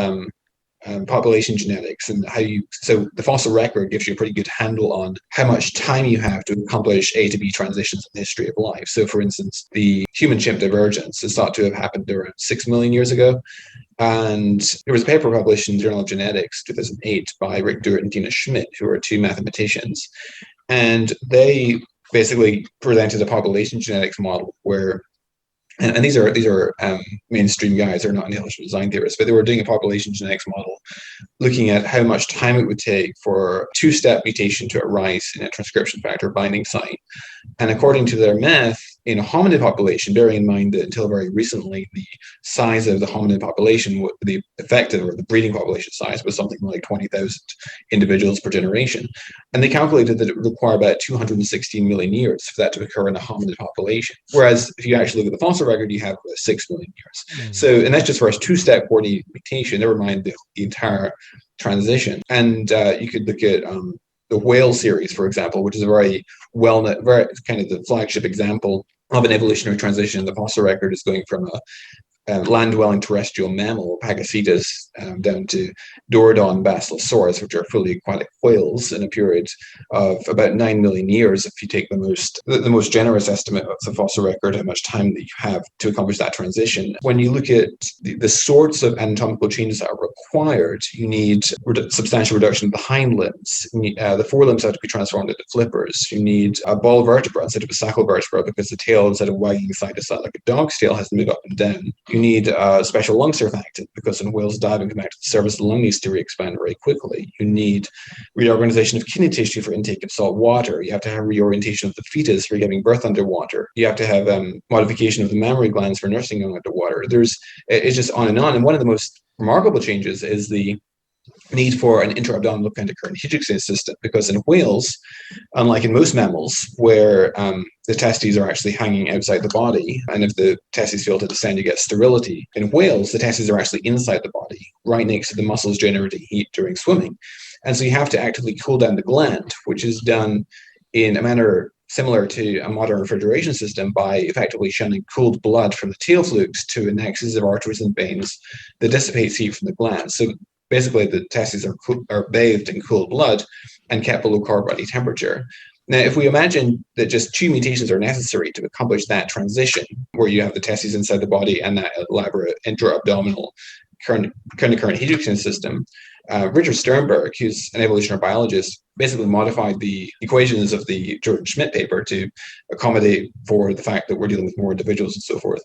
population genetics and so the fossil record gives you a pretty good handle on how much time you have to accomplish A to B transitions in the history of life. So for instance, the human-chimp divergence is thought to have happened around 6 million years ago. And there was a paper published in the Journal of Genetics 2008 by Rick Dewart and Dina Schmidt, who are two mathematicians. And they basically presented a population genetics model where, and these are mainstream guys, they're not intelligent design theorists, but they were doing a population genetics model looking at how much time it would take for a two-step mutation to arise in a transcription factor binding site. And according to their math, in a hominid population, bearing in mind that until very recently, the size of the hominid population, the effective or the breeding population size was something like 20,000 individuals per generation. And they calculated that it would require about 216 million years for that to occur in a hominid population. Whereas if you actually look at the fossil record, you have 6 million years. So, and that's just for a two-step coordinate mutation, never mind the entire transition. And you could look at the whale series, for example, which is a very well-known, very kind of the flagship example of an evolutionary transition. The fossil record is going from a land-dwelling terrestrial mammal, Pagacetus, down to Dorodon Basilosaurus, which are fully aquatic whales, in a period of about 9 million years. If you take the most generous estimate of the fossil record, how much time that you have to accomplish that transition. When you look at the sorts of anatomical changes that are required, you need substantial reduction of the hind limbs. The forelimbs have to be transformed into flippers. You need a ball vertebra instead of a sacral vertebra, because the tail, instead of wagging side to side like a dog's tail, has to move up and down. You need a special lung surfactant, because when whales dive and come back to the surface, the lung needs to re-expand very quickly. You need reorganization of kidney tissue for intake of salt water. You have to have reorientation of the fetus for giving birth underwater. You have to have modification of the mammary glands for nursing young underwater. It's just on. And one of the most remarkable changes is the need for an intra-abdominal current heat exchange system, because in whales, unlike in most mammals, where the testes are actually hanging outside the body, and if the testes fail to descend, you get sterility. In whales, the testes are actually inside the body, right next to the muscles generating heat during swimming. And so you have to actively cool down the gland, which is done in a manner similar to a modern refrigeration system by effectively shunning cooled blood from the tail flukes to a nexus of arteries and veins that dissipates heat from the gland. So basically, the testes are bathed in cool blood and kept below core body temperature. Now, if we imagine that just 2 mutations are necessary to accomplish that transition, where you have the testes inside the body and that elaborate intra-abdominal current heat exchange system, Richard Sternberg, who's an evolutionary biologist, basically modified the equations of the Jordan Schmidt paper to accommodate for the fact that we're dealing with more individuals and so forth.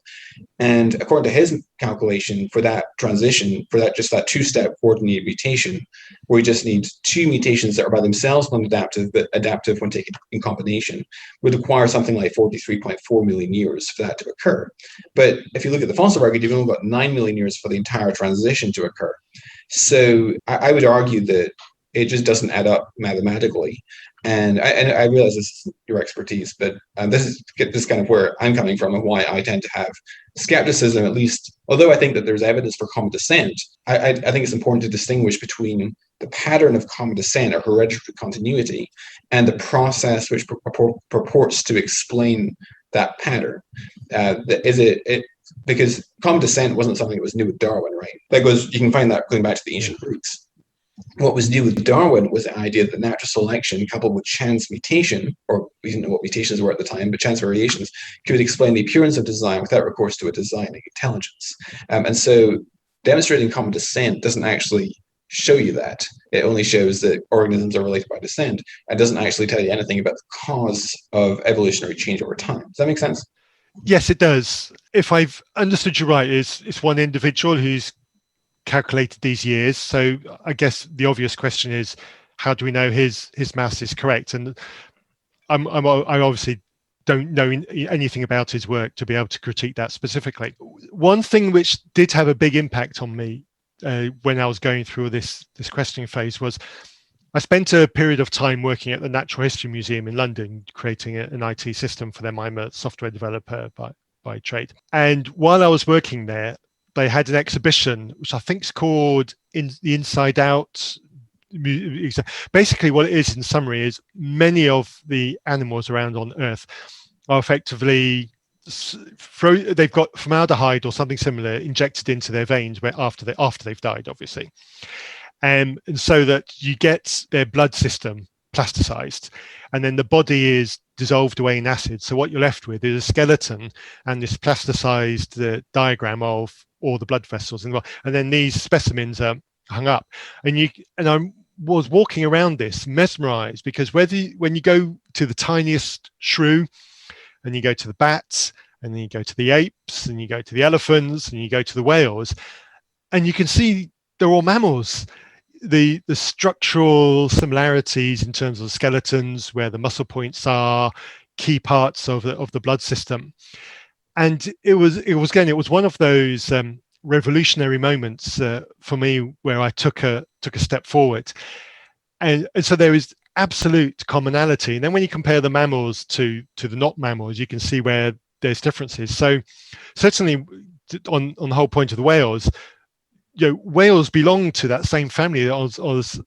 And according to his calculation, for that transition, for that just that 2-step coordinated mutation, where you just need 2 mutations that are by themselves non-adaptive, but adaptive when taken in combination, would require something like 43.4 million years for that to occur. But if you look at the fossil record, you've only got 9 million years for the entire transition to occur. So I would argue that it just doesn't add up mathematically. And I realize this is your expertise, but this is kind of where I'm coming from and why I tend to have skepticism, at least, although I think that there's evidence for common descent. I think it's important to distinguish between the pattern of common descent or hereditary continuity and the process which purports to explain that pattern. Because common descent wasn't something that was new with Darwin, right? You can find that going back to the ancient roots. What was new with Darwin was the idea that natural selection coupled with chance mutation, or we didn't know what mutations were at the time, but chance variations, could explain the appearance of design without recourse to a designing intelligence. And so demonstrating common descent doesn't actually show you that. It only shows that organisms are related by descent. It doesn't actually tell you anything about the cause of evolutionary change over time. Does that make sense? Yes, it does. If I've understood you right, it's one individual who's calculated these years. So I guess the obvious question is, how do we know his maths is correct? And I obviously don't know anything about his work to be able to critique that specifically. One thing which did have a big impact on me when I was going through this questioning phase was I spent a period of time working at the Natural History Museum in London, creating an IT system for them. I'm a software developer by trade. And while I was working there, they had an exhibition, which I think is called The Inside Out. Basically, what it is in summary is many of the animals around on Earth are effectively they've got formaldehyde or something similar injected into their veins after they've died, obviously. And so that you get their blood system plasticized, and then the body is dissolved away in acid. So what you're left with is a skeleton and this plasticized diagram of all the blood vessels, and then these specimens are hung up. And I was walking around this mesmerized, because when you go to the tiniest shrew, and you go to the bats, and then you go to the apes, and you go to the elephants, and you go to the whales, and you can see they're all mammals. The structural similarities in terms of the skeletons, where the muscle points are, key parts of the blood system, and it was one of those revolutionary moments for me, where I took a step forward, and so there is absolute commonality. And then when you compare the mammals to the not mammals, you can see where there's differences. So certainly on the whole point of the whales, whales belong to that same family as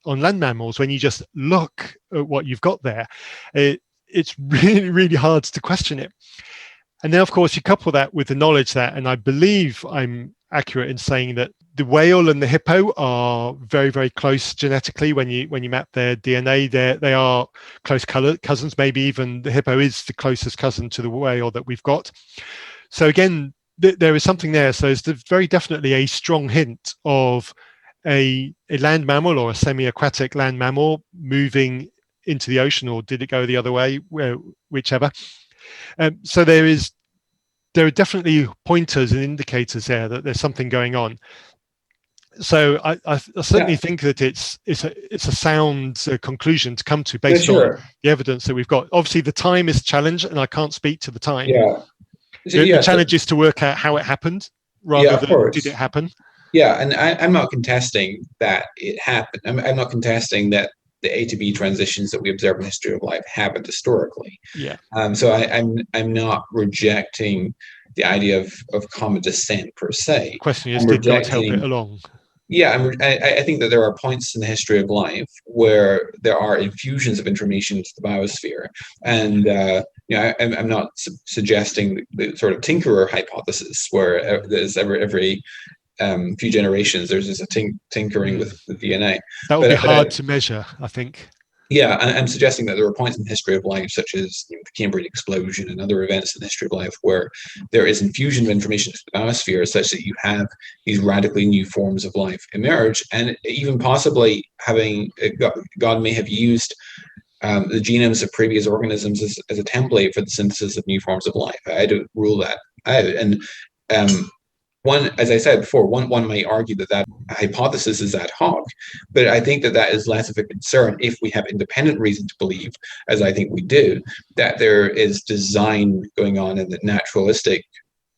on land mammals. When you just look at what you've got there, it's really, really hard to question it. And then, of course, you couple that with the knowledge that, and I believe I'm accurate in saying that the whale and the hippo are very, very close genetically. When you map their DNA, they are close cousins. Maybe even the hippo is the closest cousin to the whale that we've got. So again, there is something there. So it's very definitely a strong hint of a land mammal or a semi-aquatic land mammal moving into the ocean, or did it go the other way? Whichever. So there are definitely pointers and indicators there that there's something going on. So I certainly think that it's a sound conclusion to come to based on the evidence that we've got. Obviously, the time is challenged, and I can't speak to the time. The challenge is to work out how it happened rather than did it happen. Yeah, and I'm not contesting that it happened. I'm not contesting that the A to B transitions that we observe in the history of life happened historically. Yeah. So I'm not rejecting the idea of common descent per se. The question is, did God help it along? Yeah, I think that there are points in the history of life where there are infusions of information into the biosphere, and I'm not suggesting the sort of tinkerer hypothesis where there's every few generations there's just a tinkering with the DNA. That would be hard to measure, I think. Yeah, I'm suggesting that there are points in the history of life, such as the Cambrian explosion and other events in the history of life, where there is infusion of information into the biosphere such that you have these radically new forms of life emerge, and even possibly having God may have used the genomes of previous organisms as a template for the synthesis of new forms of life. I don't rule that out. And one, as I said before, one might argue that hypothesis is ad hoc, but I think that is less of a concern if we have independent reason to believe, as I think we do, that there is design going on and that naturalistic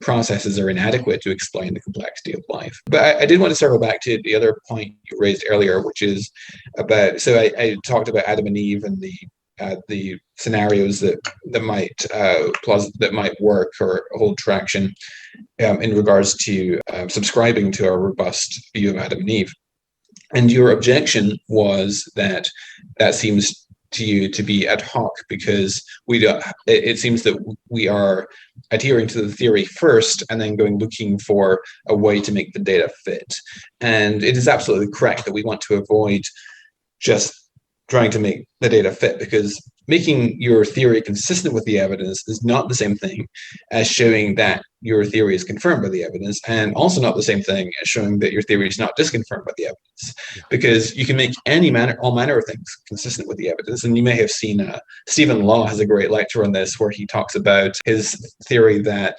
processes are inadequate to explain the complexity of life. But I did want to circle back to the other point you raised earlier, which is about, so I talked about Adam and Eve and the scenarios that might work or hold traction in regards to subscribing to a robust view of Adam and Eve. And your objection was that seems to you to be ad hoc because it seems that we are adhering to the theory first and then looking for a way to make the data fit. And it is absolutely correct that we want to avoid just trying to make the data fit, because making your theory consistent with the evidence is not the same thing as showing that your theory is confirmed by the evidence, and also not the same thing as showing that your theory is not disconfirmed by the evidence. Because you can make all manner of things consistent with the evidence. And you may have seen Stephen Law has a great lecture on this where he talks about his theory that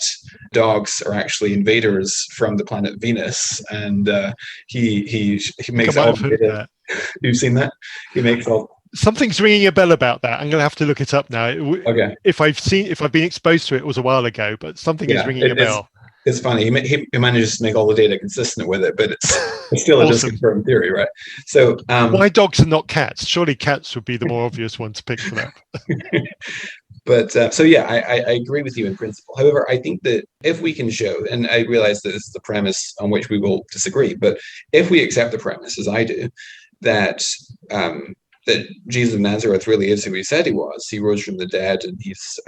dogs are actually invaders from the planet Venus, and he makes all the data. You've seen that? He makes all. Something's ringing a bell about that. I'm going to have to look it up now. Okay. If I've been exposed to it, it was a while ago, but something is ringing a bell. It's funny. He manages to make all the data consistent with it, but it's still a disconfirmed theory, right? So why dogs and not cats? Surely cats would be the more obvious one to pick for that. But I agree with you in principle. However, I think that if we can show, and I realize that this is the premise on which we will disagree, but if we accept the premise, as I do, that Jesus of Nazareth really is who he said he was. He rose from the dead, and he's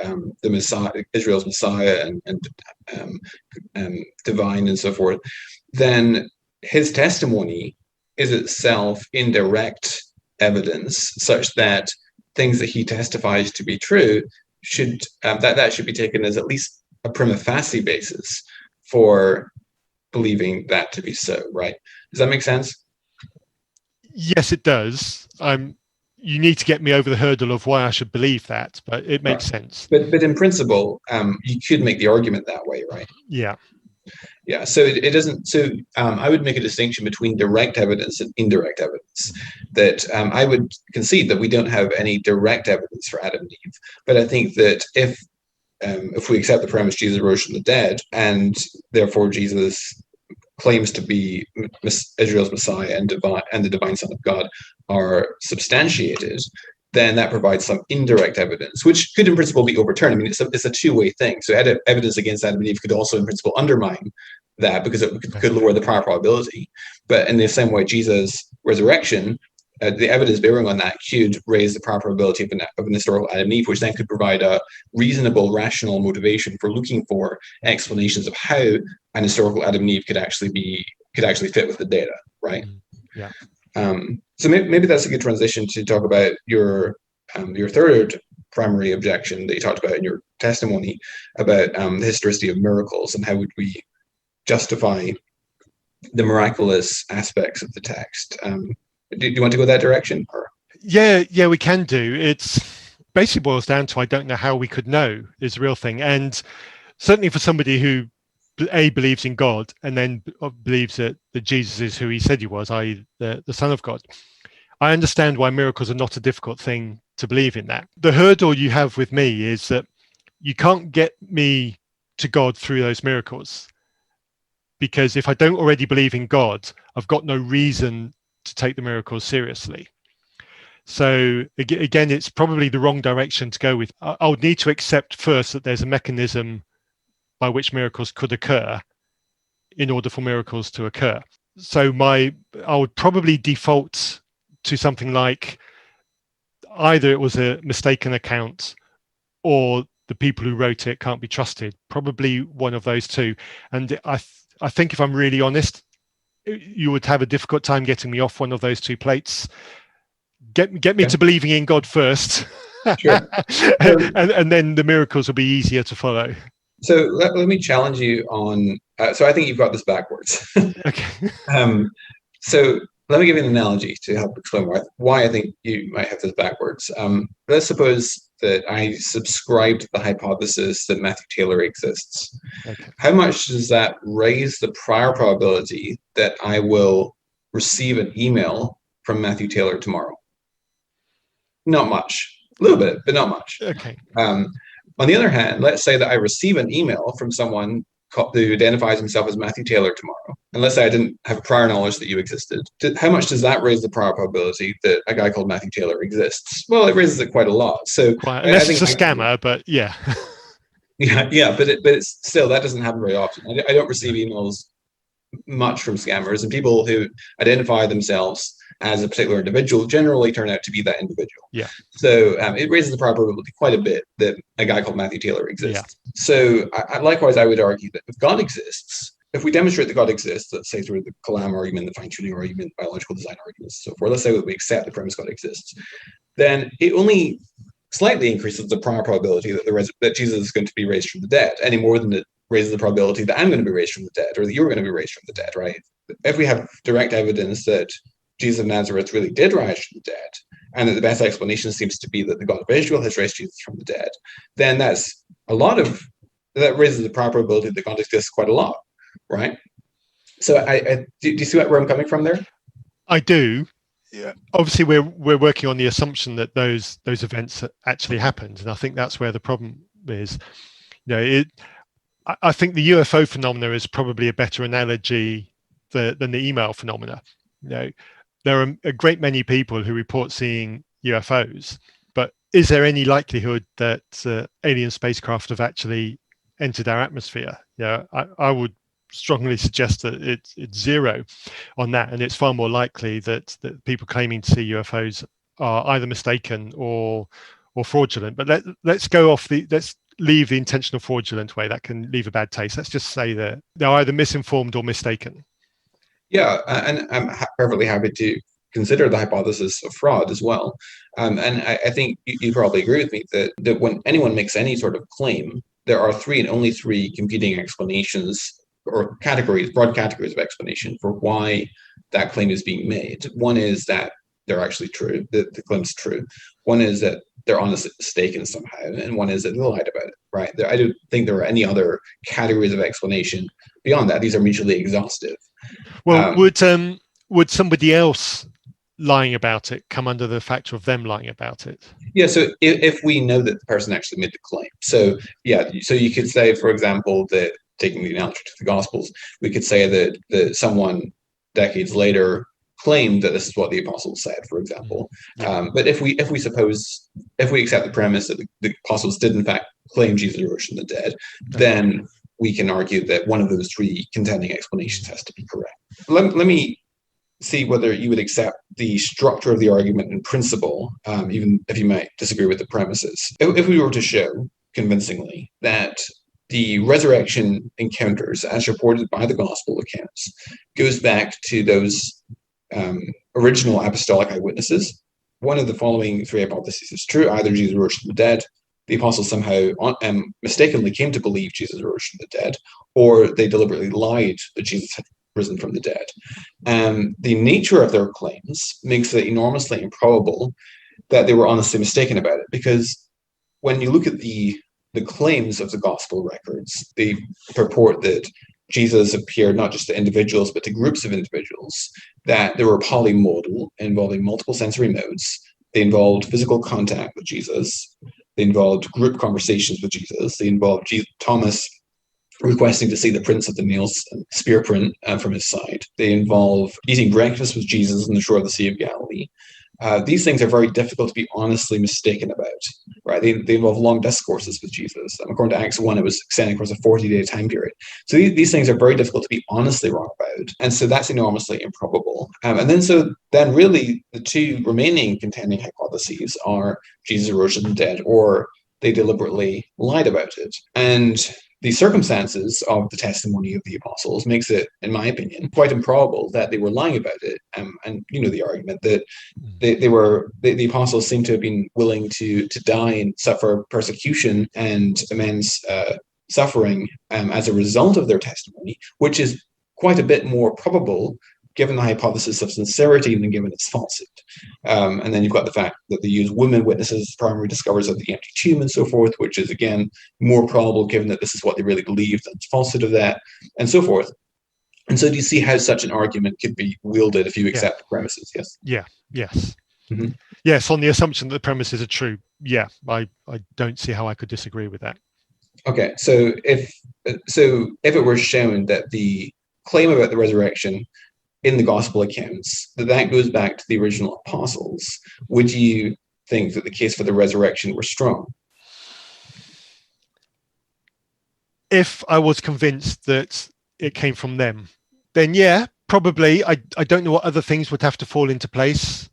the Messiah, Israel's Messiah, and divine, and so forth. Then his testimony is itself indirect evidence, such that things that he testifies to be true should be taken as at least a prima facie basis for believing that to be so. Right? Does that make sense? Yes, it does. You need to get me over the hurdle of why I should believe that, but it makes sense. But in principle, you could make the argument that way, right? Yeah. Yeah. So it doesn't. So I would make a distinction between direct evidence and indirect evidence. That I would concede that we don't have any direct evidence for Adam and Eve, but I think that if we accept the premise Jesus rose from the dead, and therefore Jesus claims to be Israel's Messiah and the divine Son of God are substantiated, then that provides some indirect evidence, which could in principle be overturned. I mean, it's a two-way thing. So evidence against Adam and Eve could also in principle undermine that, because it could lower the prior probability. But in the same way, Jesus' resurrection the evidence bearing on that could raise the proper probability of an historical Adam and Eve, which then could provide a reasonable, rational motivation for looking for explanations of how an historical Adam and Eve could actually fit with the data, right? Yeah. So maybe that's a good transition to talk about your third primary objection that you talked about in your testimony about the historicity of miracles and how would we justify the miraculous aspects of the text. Do you want to go that direction? Or? Yeah, we can do. It's basically boils down to I don't know how we could know is the real thing. And certainly for somebody who believes in God and then believes that Jesus is who he said he was, i.e. the Son of God, I understand why miracles are not a difficult thing to believe in that. The hurdle you have with me is that you can't get me to God through those miracles, because if I don't already believe in God, I've got no reason to take the miracles seriously. So again, it's probably the wrong direction to go with. I would need to accept first that there's a mechanism by which miracles could occur in order for miracles to occur. So I would probably default to something like either it was a mistaken account or the people who wrote it can't be trusted. Probably one of those two. And I think if I'm really honest, you would have a difficult time getting me off one of those two plates. Get me to believing in God first, sure. and then the miracles will be easier to follow. So let me challenge you on. So I think you've got this backwards. Okay. So let me give you an analogy to help explain why I think you might have this backwards. Let's suppose that I subscribe to the hypothesis that Matthew Taylor exists. Okay. How much does that raise the prior probability that I will receive an email from Matthew Taylor tomorrow? Not much. A little bit, but not much. Okay. On the other hand, let's say that I receive an email from someone who identifies himself as Matthew Taylor tomorrow, and let's say I didn't have prior knowledge that you existed. How much does that raise the prior probability that a guy called Matthew Taylor exists? Well, it raises it quite a lot. So unless it's a scammer, but yeah. yeah, but it's still, that doesn't happen very often. I don't receive emails much from scammers, and people who identify themselves as a particular individual generally turn out to be that individual. Yeah. So it raises the probability quite a bit that a guy called Matthew Taylor exists. Yeah. So likewise, I would argue that if God exists, if we demonstrate that God exists, let's say through the Kalam argument, the fine-tuning argument, biological design arguments, and so forth, let's say that we accept the premise God exists, then it only slightly increases the prior probability that Jesus is going to be raised from the dead, any more than it raises the probability that I'm going to be raised from the dead, or that you're going to be raised from the dead, right? If we have direct evidence that Jesus of Nazareth really did rise from the dead, and that the best explanation seems to be that the God of Israel has raised Jesus from the dead, then that raises the prior probability that God exists quite a lot, right? So do you see where I'm coming from there? I do. Yeah. Obviously, we're working on the assumption that those events actually happened, and I think that's where the problem is. I think the UFO phenomena is probably a better analogy than the email phenomena. There are a great many people who report seeing UFOs, but is there any likelihood that alien spacecraft have actually entered our atmosphere? I would strongly suggest that it's zero on that, and it's far more likely that people claiming to see UFOs are either mistaken or fraudulent. But let's leave the intentional fraudulent way. That can leave a bad taste. Let's just say that they're either misinformed or mistaken. Yeah, and I'm perfectly happy to consider the hypothesis of fraud as well. And I think you probably agree with me that when anyone makes any sort of claim, there are three and only three competing explanations or broad categories of explanation for why that claim is being made. One is that they're actually true, that the claim's true. One is that they're honestly mistaken somehow, and one is that they lied about it, right? I don't think there are any other categories of explanation beyond that. These are mutually exhaustive. Well, would somebody else lying about it come under the factor of them lying about it? Yeah, so if we know that the person actually made the claim. So you could say, for example, that taking the analogy to the Gospels, we could say that someone decades later claimed that this is what the apostles said, for example. Yeah. But if we accept the premise that the apostles did in fact claim Jesus rose from the dead, then we can argue that one of those three contending explanations has to be correct. Let me see whether you would accept the structure of the argument in principle, even if you might disagree with the premises. If we were to show convincingly that the resurrection encounters, as reported by the gospel accounts, goes back to those original apostolic eyewitnesses, one of the following three hypotheses is true. Either Jesus rose from the dead, the apostles somehow mistakenly came to believe Jesus rose from the dead, or they deliberately lied that Jesus had risen from the dead. The nature of their claims makes it enormously improbable that they were honestly mistaken about it, because when you look at the claims of the gospel records, they purport that Jesus appeared not just to individuals, but to groups of individuals, that they were polymodal, involving multiple sensory modes. They involved physical contact with Jesus. They involved group conversations with Jesus. They involved Thomas requesting to see the prints of the nails and spear print from his side. They involve eating breakfast with Jesus on the shore of the Sea of Galilee. These things are very difficult to be honestly mistaken about, right? They involve long discourses with Jesus. According to Acts 1, it was extending across a 40-day time period. So these things are very difficult to be honestly wrong about. And so that's enormously improbable. And then really the two remaining contending hypotheses are Jesus rose from the dead, or they deliberately lied about it. And the circumstances of the testimony of the apostles makes it, in my opinion, quite improbable that they were lying about it. And you know the argument that the apostles seem to have been willing to die and suffer persecution and immense suffering as a result of their testimony, which is quite a bit more probable given the hypothesis of sincerity than given its falsehood. And then you've got the fact that they use women witnesses as primary discoverers of the empty tomb and so forth, which is, again, more probable given that this is what they really believed and the falsehood of that, and so forth. And so do you see how such an argument could be wielded if you accept the premises? Yes? Yes. Mm-hmm. Yes, on the assumption that the premises are true. Yeah, I don't see how I could disagree with that. Okay, so if it were shown that the claim about the resurrection in the gospel accounts, that goes back to the original apostles, would you think that the case for the resurrection were strong? If I was convinced that it came from them, then yeah, probably. I don't know what other things would have to fall into place.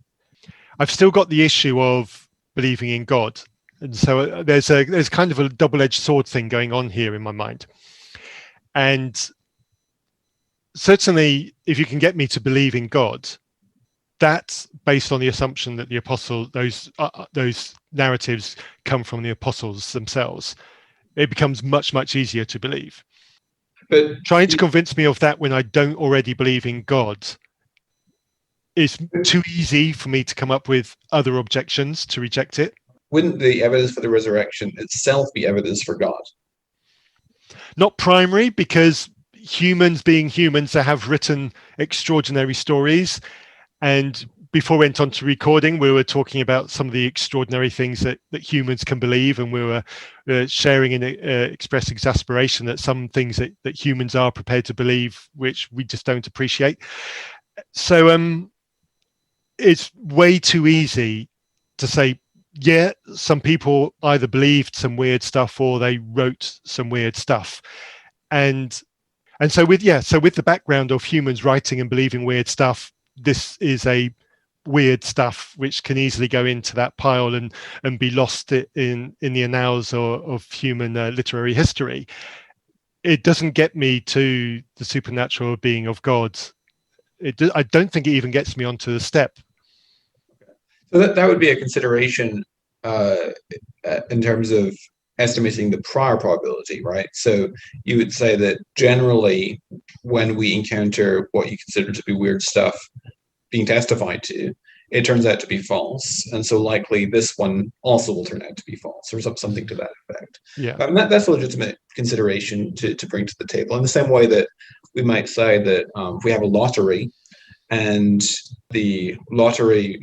I've still got the issue of believing in God. And so there's kind of a double-edged sword thing going on here in my mind. And certainly, if you can get me to believe in God, that's based on the assumption that the apostle, those narratives come from the apostles themselves. It becomes much, much easier to believe. But trying to convince me of that when I don't already believe in God is too easy for me to come up with other objections to reject it. Wouldn't the evidence for the resurrection itself be evidence for God? Not primary, because humans being humans, they have written extraordinary stories. And before we went on to recording, we were talking about some of the extraordinary things that humans can believe, and we were sharing and express exasperation at some things that humans are prepared to believe, which we just don't appreciate. So it's way too easy to say, yeah, some people either believed some weird stuff or they wrote some weird stuff. And so with the background of humans writing and believing weird stuff, this is a weird stuff which can easily go into that pile and be lost in the annals of human literary history. It doesn't get me to the supernatural being of God. I don't think it even gets me onto the step. So that would be a consideration in terms of estimating the prior probability, right? So you would say that generally when we encounter what you consider to be weird stuff being testified to, it turns out to be false. And so likely this one also will turn out to be false, or something to that effect. Yeah. That's a legitimate consideration to bring to the table. In the same way that we might say that if we have a lottery and the lottery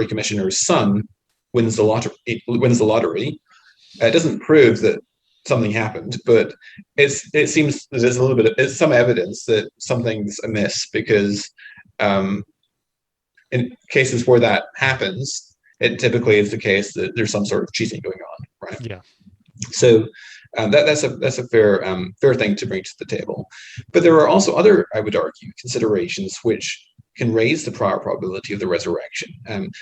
commissioner's son wins the lottery, it doesn't prove that something happened, but it seems that there's a little bit of some evidence that something's amiss, because in cases where that happens, it typically is the case that there's some sort of cheating going on, right? Yeah. So that's a fair thing to bring to the table. But there are also other, I would argue, considerations which can raise the prior probability of the resurrection.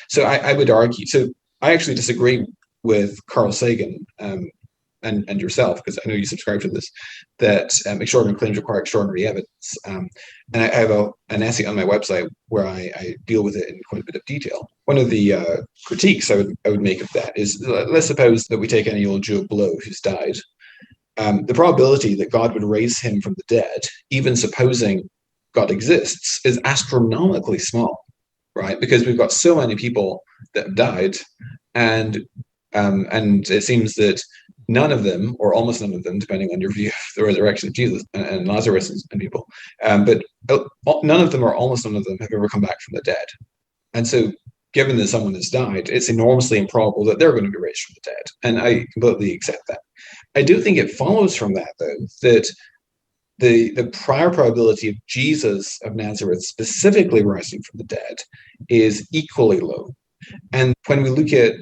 So I would argue. So I actually disagree with Carl Sagan and yourself, because I know you subscribe to this, that extraordinary claims require extraordinary evidence. And I have an essay on my website where I deal with it in quite a bit of detail. One of the critiques I would make of that is, let's suppose that we take any old Joe Blow who's died. The probability that God would raise him from the dead, even supposing God exists, is astronomically small, right? Because we've got so many people that have died, and it seems that none of them, or almost none of them, depending on your view of the resurrection of Jesus and Lazarus and people, but none of them, or almost none of them, have ever come back from the dead. And so, given that someone has died, it's enormously improbable that they're going to be raised from the dead. And I completely accept that. I do think it follows from that, though, that the prior probability of Jesus of Nazareth specifically rising from the dead is equally low. And when we look at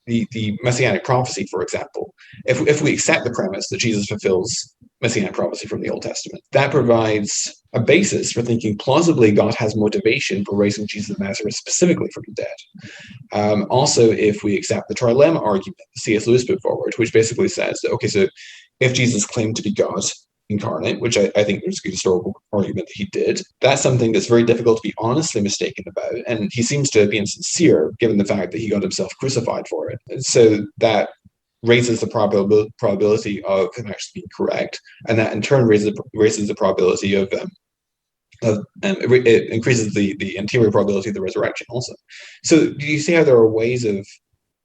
the messianic prophecy, for example, if we accept the premise that Jesus fulfills messianic prophecy from the Old Testament, that provides a basis for thinking plausibly God has motivation for raising Jesus of Nazareth specifically from the dead. Also, if we accept the trilemma argument that C.S. Lewis put forward, which basically says that, okay, so if Jesus claimed to be God incarnate, which I think there's a good historical argument that he did, that's something that's very difficult to be honestly mistaken about. And he seems to have been sincere, given the fact that he got himself crucified for it. And so that raises the probability of him actually being correct. And that in turn raises the probability of it increases the interior probability of the resurrection also. So do you see how there are ways of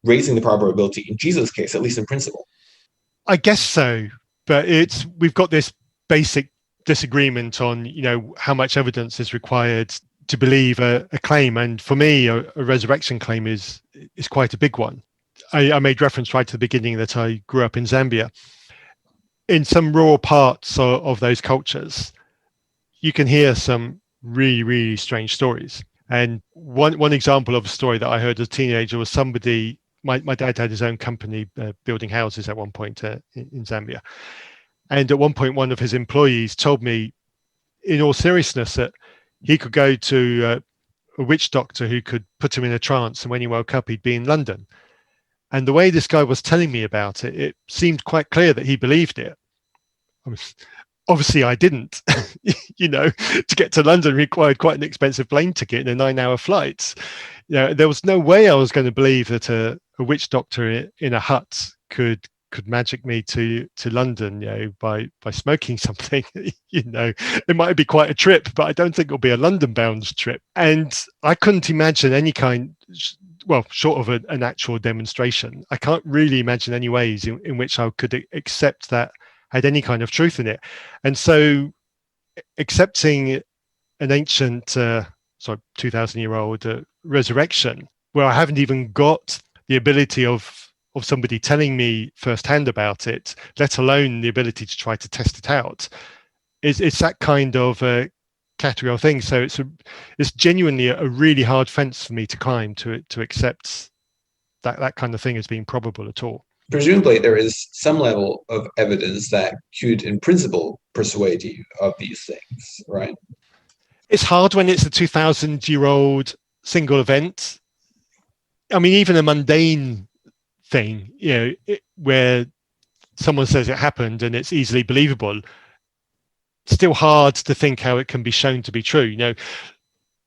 raising the probability in Jesus' case, at least in principle? I guess so, but we've got this basic disagreement on, how much evidence is required to believe a claim. And for me, a resurrection claim is quite a big one. I made reference right to the beginning that I grew up in Zambia. In some rural parts of those cultures, you can hear some really, really strange stories. And one example of a story that I heard as a teenager was somebody, my dad had his own company building houses at one point in Zambia. And at one point, one of his employees told me, in all seriousness, that he could go to a witch doctor who could put him in a trance, and when he woke up, he'd be in London. And the way this guy was telling me about it, it seemed quite clear that he believed it. Obviously, I didn't. To get to London required quite an expensive plane ticket and a 9-hour flight. There was no way I was going to believe that a witch doctor in a hut could magic me to London, by smoking something. It might be quite a trip, but I don't think it'll be a London-bound trip. And I couldn't imagine any kind. Well, short of an actual demonstration, I can't really imagine any ways in which I could accept that had any kind of truth in it. And so accepting an ancient, 2,000-year-old resurrection, where I haven't even got the ability of somebody telling me firsthand about it, let alone the ability to try to test it out, it's that kind of category of thing. So it's genuinely a really hard fence for me to climb to accept that kind of thing as being probable at all. Presumably, there is some level of evidence that could, in principle, persuade you of these things, right? It's hard when it's a 2,000-year-old single event. I mean, even a mundane thing, where someone says it happened and it's easily believable, still hard to think how it can be shown to be true.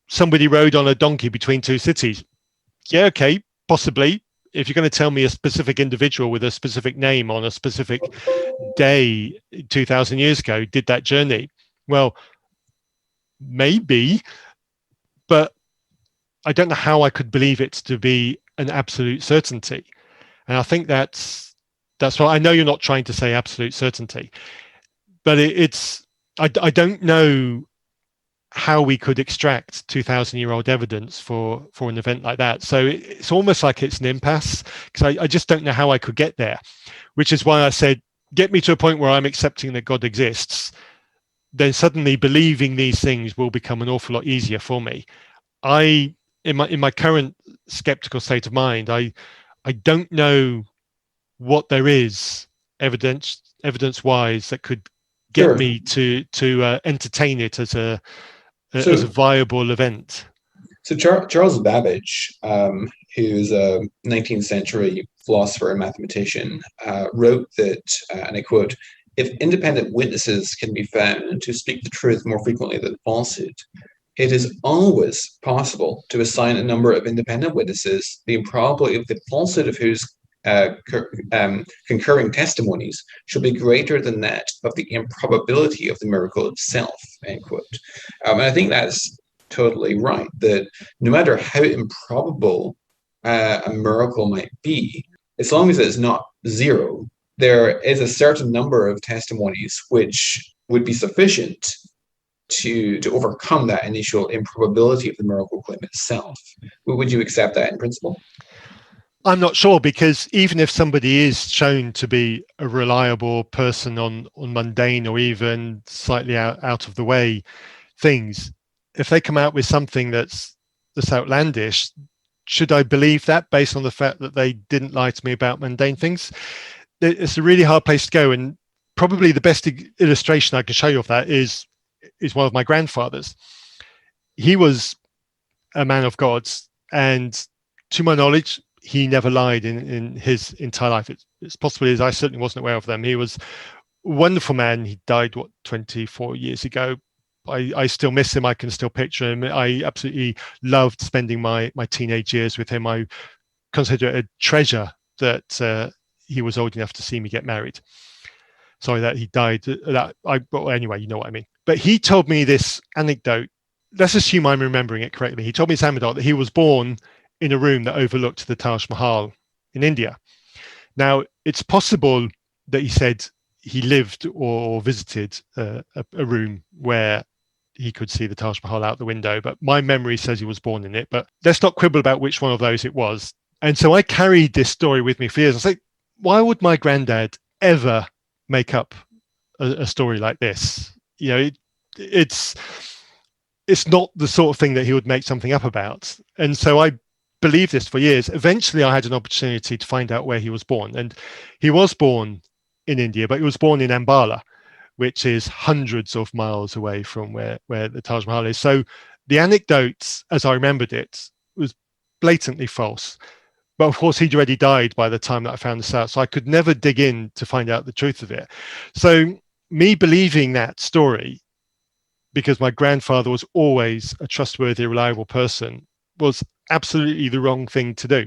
Somebody rode on a donkey between two cities. Yeah, okay, possibly. If you're going to tell me a specific individual with a specific name on a specific day 2,000 years ago did that journey, well, maybe, but I don't know how I could believe it to be an absolute certainty. And I think that's why I know you're not trying to say absolute certainty, but I don't know how we could extract 2,000-year-old evidence for an event like that. So it's almost like it's an impasse, because I just don't know how I could get there, which is why I said, get me to a point where I'm accepting that God exists, then suddenly believing these things will become an awful lot easier for me. In my current skeptical state of mind, I don't know what there is evidence-wise that could get me to entertain it as a as a viable event. So Charles Babbage, who's a 19th century philosopher and mathematician, wrote that, and I quote, "If independent witnesses can be found to speak the truth more frequently than falsehood, it is always possible to assign a number of independent witnesses, the improbability of the falsehood of whose concurring testimonies should be greater than that of the improbability of the miracle itself," end quote. And I think that's totally right, that no matter how improbable a miracle might be, as long as it's not zero, there is a certain number of testimonies which would be sufficient to overcome that initial improbability of the miracle claim itself. Would you accept that in principle? I'm not sure, because even if somebody is shown to be a reliable person on mundane or even slightly out of the way things, if they come out with something that's outlandish, should I believe that based on the fact that they didn't lie to me about mundane things? It's a really hard place to go, and probably the best illustration I can show you of that is one of my grandfathers. He was a man of God, and to my knowledge, he never lied in his entire life. It's possible, as I certainly wasn't aware of them. He was a wonderful man. He died 24 years ago. I still miss him. I can still picture him. I absolutely loved spending my teenage years with him. I consider it a treasure that he was old enough to see me get married. Sorry that he died. Well, anyway, you know what I mean. But he told me this anecdote. Let's assume I'm remembering it correctly. He told me this anecdote that he was born in a room that overlooked the Taj Mahal in India. Now, it's possible that he said he lived or visited a room where he could see the Taj Mahal out the window, but my memory says he was born in it. But let's not quibble about which one of those it was. And so I carried this story with me for years. I was like, why would my granddad ever make up a story like this? You know, it's not the sort of thing that he would make something up about. And so I believed this for years. Eventually, I had an opportunity to find out where he was born. And he was born in India, but he was born in Ambala, which is hundreds of miles away from where the Taj Mahal is. So the anecdote, as I remembered it, was blatantly false. But of course, he'd already died by the time that I found this out. So I could never dig in to find out the truth of it. So me believing that story, because my grandfather was always a trustworthy, reliable person, was absolutely the wrong thing to do.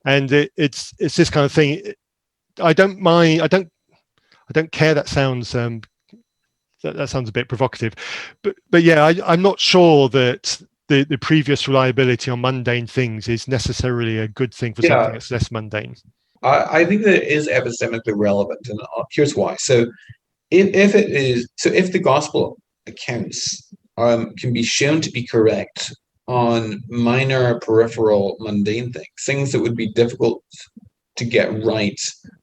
And it's this kind of thing. I don't mind. I don't care. That sounds that sounds a bit provocative, but yeah, I'm not sure that the previous reliability on mundane things is necessarily a good thing for something that's less mundane. I think that it is epistemically relevant, and here's why. So if the gospel accounts can be shown to be correct on minor peripheral mundane things that would be difficult to get right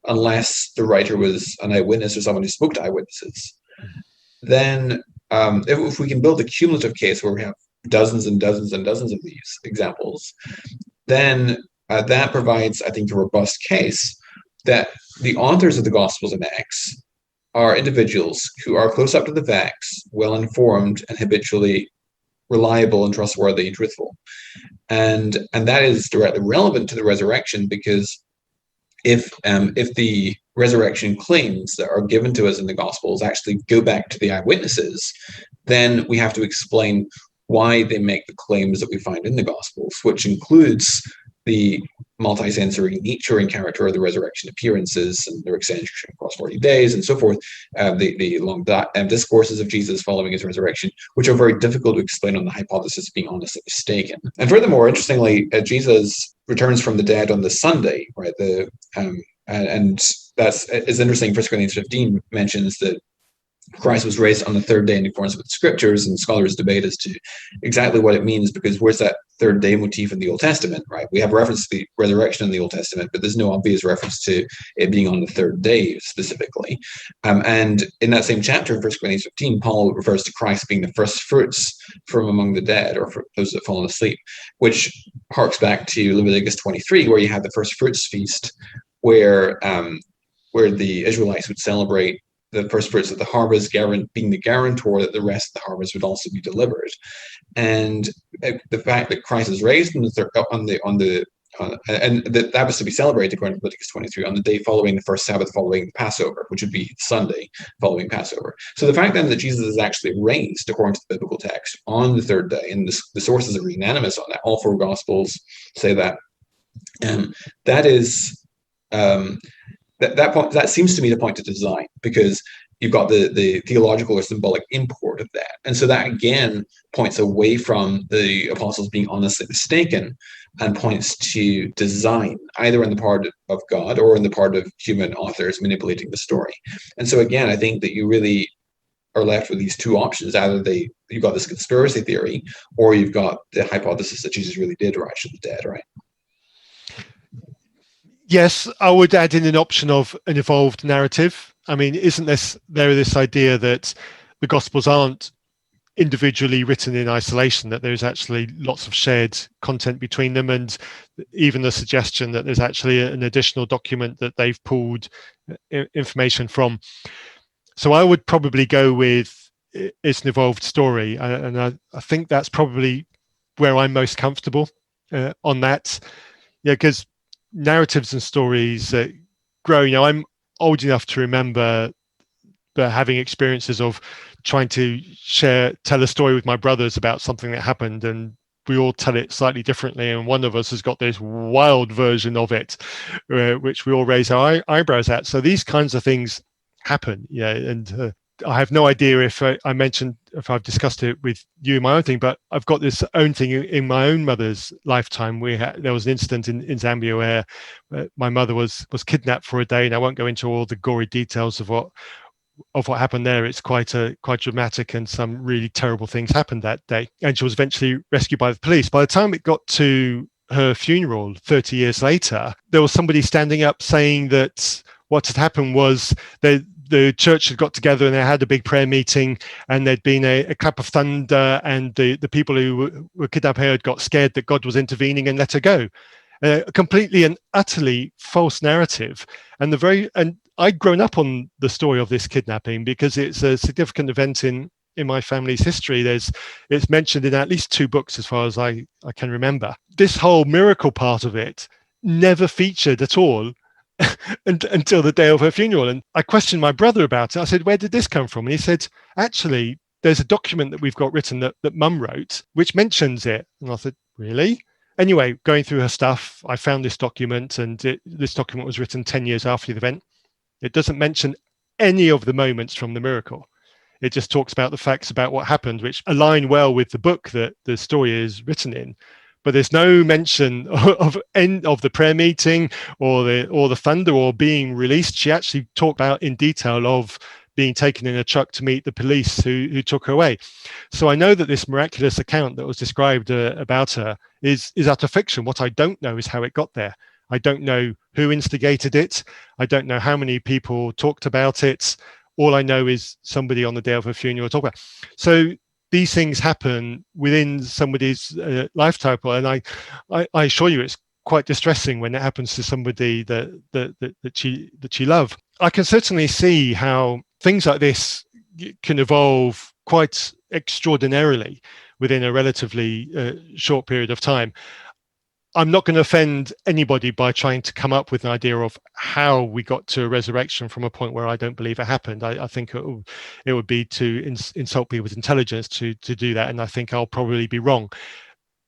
unless the writer was an eyewitness or someone who spoke to eyewitnesses, then if we can build a cumulative case where we have dozens and dozens and dozens of these examples, then that provides, I think, a robust case that the authors of the Gospels and Acts are individuals who are close up to the facts, well-informed, and habitually reliable and trustworthy and truthful. And that is directly relevant to the resurrection, because if the resurrection claims that are given to us in the Gospels actually go back to the eyewitnesses, then we have to explain why they make the claims that we find in the Gospels, which includes the multisensory nature and character of the resurrection appearances and their extension across 40 days and so forth, the long discourses of Jesus following his resurrection, which are very difficult to explain on the hypothesis of being honestly mistaken. And furthermore, interestingly, Jesus returns from the dead on the Sunday, right? And that's is interesting. 1 Corinthians 15 mentions that Christ was raised on the third day in accordance with the scriptures, and scholars debate as to exactly what it means, because where's that third day motif in the Old Testament, right? We have reference to the resurrection in the Old Testament, but there's no obvious reference to it being on the third day specifically. And in that same chapter, in 1 Corinthians 15, Paul refers to Christ being the first fruits from among the dead, or for those that fallen asleep, which harks back to Leviticus 23, where you had the first fruits feast, where the Israelites would celebrate the first fruits of the harvest, being the guarantor that the rest of the harvest would also be delivered. And the fact that Christ is raised and that was to be celebrated according to Leviticus 23 on the day following the first Sabbath following Passover, which would be Sunday following Passover. So the fact then that Jesus is actually raised according to the biblical text on the third day, and the sources are unanimous on that. All four Gospels say that. That is that seems to me to point to design, because you've got the theological or symbolic import of that. And so that again points away from the apostles being honestly mistaken and points to design, either on the part of God or on the part of human authors manipulating the story. And so again, I think that you really are left with these two options. Either you've got this conspiracy theory, or you've got the hypothesis that Jesus really did rise from the dead, right? Yes, I would add in an option of an evolved narrative. I mean, isn't there this idea that the Gospels aren't individually written in isolation, that there's actually lots of shared content between them, and even the suggestion that there's actually an additional document that they've pulled information from. So I would probably go with it's an evolved story, and I think that's probably where I'm most comfortable on that. Yeah, because narratives and stories grow. I'm old enough to remember having experiences of trying to tell a story with my brothers about something that happened, and we all tell it slightly differently, and one of us has got this wild version of it which we all raise our eyebrows at. So these kinds of things happen, and I have no idea if I've discussed it with you in my own thing, but I've got this own thing in my own mother's lifetime. There was an incident in Zambia where my mother was kidnapped for a day, and I won't go into all the gory details of what happened there. It's quite dramatic, and some really terrible things happened that day. And she was eventually rescued by the police. By the time it got to her funeral 30 years later, there was somebody standing up saying that what had happened was the church had got together and they had a big prayer meeting, and there'd been a clap of thunder, and the people who were kidnapped had got scared that God was intervening and let her go. Completely and utterly false narrative. And I'd grown up on the story of this kidnapping because it's a significant event in my family's history. It's mentioned in at least 2 books as far as I can remember. This whole miracle part of it never featured at all until the day of her funeral. And I questioned my brother about it. I said, where did this come from? And he said, actually, there's a document that we've got written that Mum wrote, which mentions it. And I said, really? Anyway, going through her stuff, I found this document, and this document was written 10 years after the event. It doesn't mention any of the moments from the miracle. It just talks about the facts about what happened, which align well with the book that the story is written in. But there's no mention of the prayer meeting or the thunder or being released. She actually talked about in detail of being taken in a truck to meet the police who took her away. So I know that this miraculous account that was described about her is utter fiction. What I don't know is how it got there. I don't know who instigated it. I don't know how many people talked about it. All I know is somebody on the day of her funeral talked about it. So these things happen within somebody's lifetime, and I assure you, it's quite distressing when it happens to somebody that she loved. I can certainly see how things like this can evolve quite extraordinarily within a relatively short period of time. I'm not going to offend anybody by trying to come up with an idea of how we got to a resurrection from a point where I don't believe it happened. I think it would be to insult people's intelligence to do that, and I think I'll probably be wrong.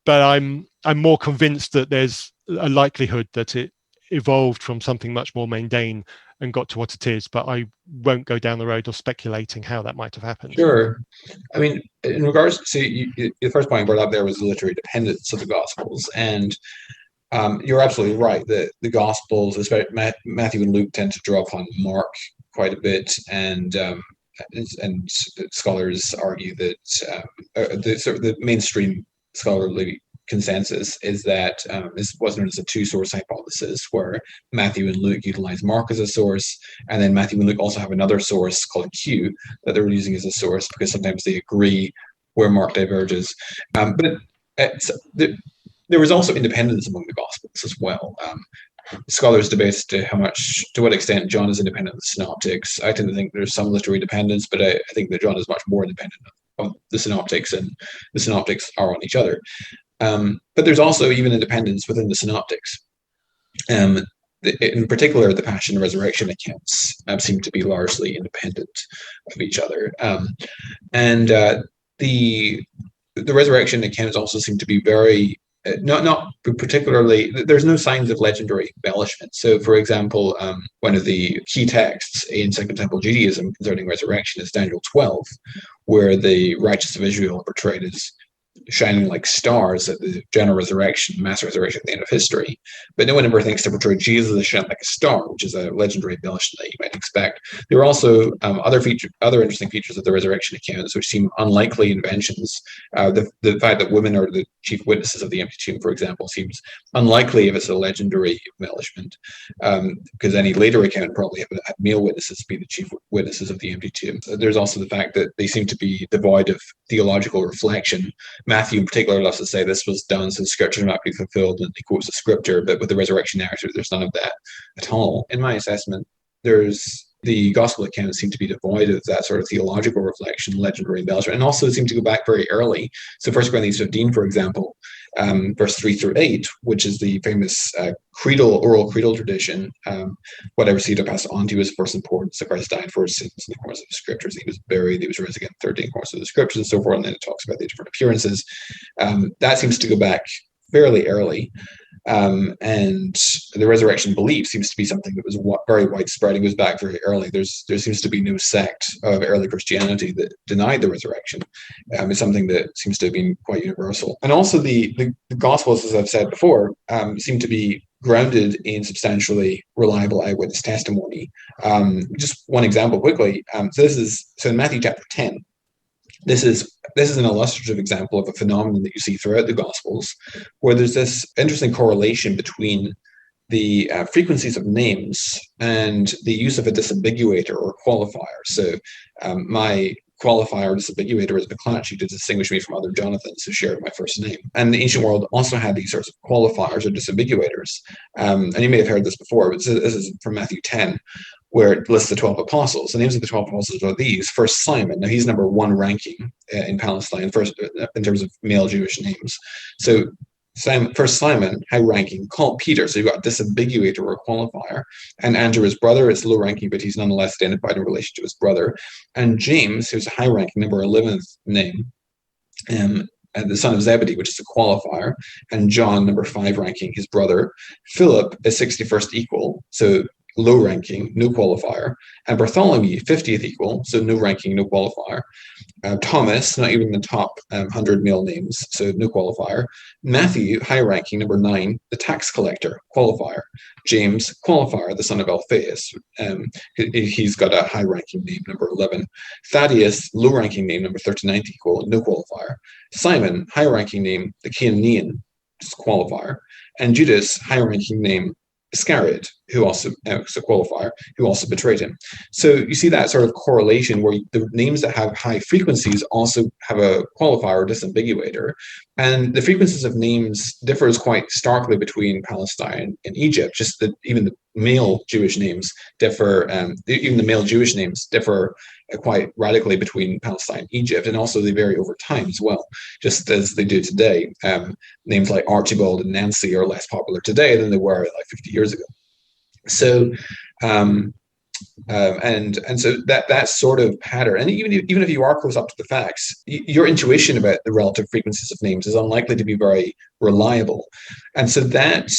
But I'm more convinced that there's a likelihood that it evolved from something much more mundane and got to what it is. But I won't go down the road of speculating how that might have happened. Sure. I mean, in regards to the first point I brought up there was the literary dependence of the Gospels, and you're absolutely right that the Gospels, especially Matthew and Luke, tend to draw upon Mark quite a bit, and scholars argue that the mainstream scholarly consensus is that this was known as a two-source hypothesis, where Matthew and Luke utilize Mark as a source, and then Matthew and Luke also have another source called Q that they're using as a source because sometimes they agree where Mark diverges. But there was also independence among the Gospels as well. Scholars debate as to what extent John is independent of the synoptics. I tend to think there's some literary dependence, but I think that John is much more independent of the synoptics, and the synoptics are on each other. But there's also even independence within the synoptics. In particular, the Passion and Resurrection accounts seem to be largely independent of each other. And the resurrection accounts also seem to be very not particularly. There's no signs of legendary embellishment. So, for example, one of the key texts in Second Temple Judaism concerning resurrection is Daniel 12, where the righteous of Israel are portrayed as shining like stars at the general resurrection, mass resurrection at the end of history. But no one ever thinks to portray Jesus as shining like a star, which is a legendary embellishment that you might expect. There are also other interesting features of the resurrection accounts, which seem unlikely inventions. The fact that women are the chief witnesses of the empty tomb, for example, seems unlikely if it's a legendary embellishment, because any later account probably had male witnesses be the chief witnesses of the empty tomb. There's also the fact that they seem to be devoid of theological reflection. Matthew in particular loves to say this was done so the scripture might be fulfilled, and he quotes the scripture, but with the resurrection narrative, there's none of that at all. In my assessment, the gospel accounts seem to be devoid of that sort of theological reflection, legendary embellishment, and also seem to go back very early. So 1 Corinthians 15, for example, verse 3 through 8, which is the famous oral creedal tradition, whatever seed I pass on to you is first importance. So Christ died for his sins in the course of the scriptures. He was buried, he was risen again in the 13th course of the scriptures, and so forth. And then it talks about the different appearances. That seems to go back fairly early. And the resurrection belief seems to be something that was very widespread. It goes back very early. There seems to be no sect of early Christianity that denied the resurrection. It's something that seems to have been quite universal. And also the Gospels, as I've said before, seem to be grounded in substantially reliable eyewitness testimony. Just one example quickly. So in Matthew chapter 10, this is an illustrative example of a phenomenon that you see throughout the Gospels, where there's this interesting correlation between the frequencies of names and the use of a disambiguator or qualifier. So my qualifier or disambiguator is McLatchie to distinguish me from other Jonathans who shared my first name. And the ancient world also had these sorts of qualifiers or disambiguators. And you may have heard this before, but this is from Matthew 10, where it lists the 12 apostles. The names of the 12 apostles are these. First, Simon. Now, he's number one ranking in Palestine, first in terms of male Jewish names. So first Simon, high ranking, called Peter. So you've got a disambiguator or a qualifier. And Andrew, his brother, is low ranking, but he's nonetheless identified in relation to his brother. And James, who's a high ranking, number 11th name, and the son of Zebedee, which is a qualifier, and John, number 5 ranking, his brother. Philip is 61st equal, so low ranking, no qualifier, and Bartholomew, 50th equal, so no ranking, no qualifier. Thomas, not even the top 100 male names, so no qualifier. Matthew, high ranking, number 9, the tax collector, qualifier. James, qualifier, the son of Alphaeus. He's got a high ranking name, number 11. Thaddeus, low ranking name, number 39th equal, no qualifier. Simon, high ranking name, the Canaanian, qualifier. And Judas, high ranking name, Iscariot, who also is a qualifier, who also betrayed him. So you see that sort of correlation where the names that have high frequencies also have a qualifier or disambiguator. And the frequencies of names differs quite starkly between Palestine and Egypt, just that even the male Jewish names differ, quite radically between Palestine and Egypt, and also they vary over time as well, just as they do today. Names like Archibald and Nancy are less popular today than they were like 50 years ago. So, and so that sort of pattern, and even if you are close up to the facts, your intuition about the relative frequencies of names is unlikely to be very reliable, and so that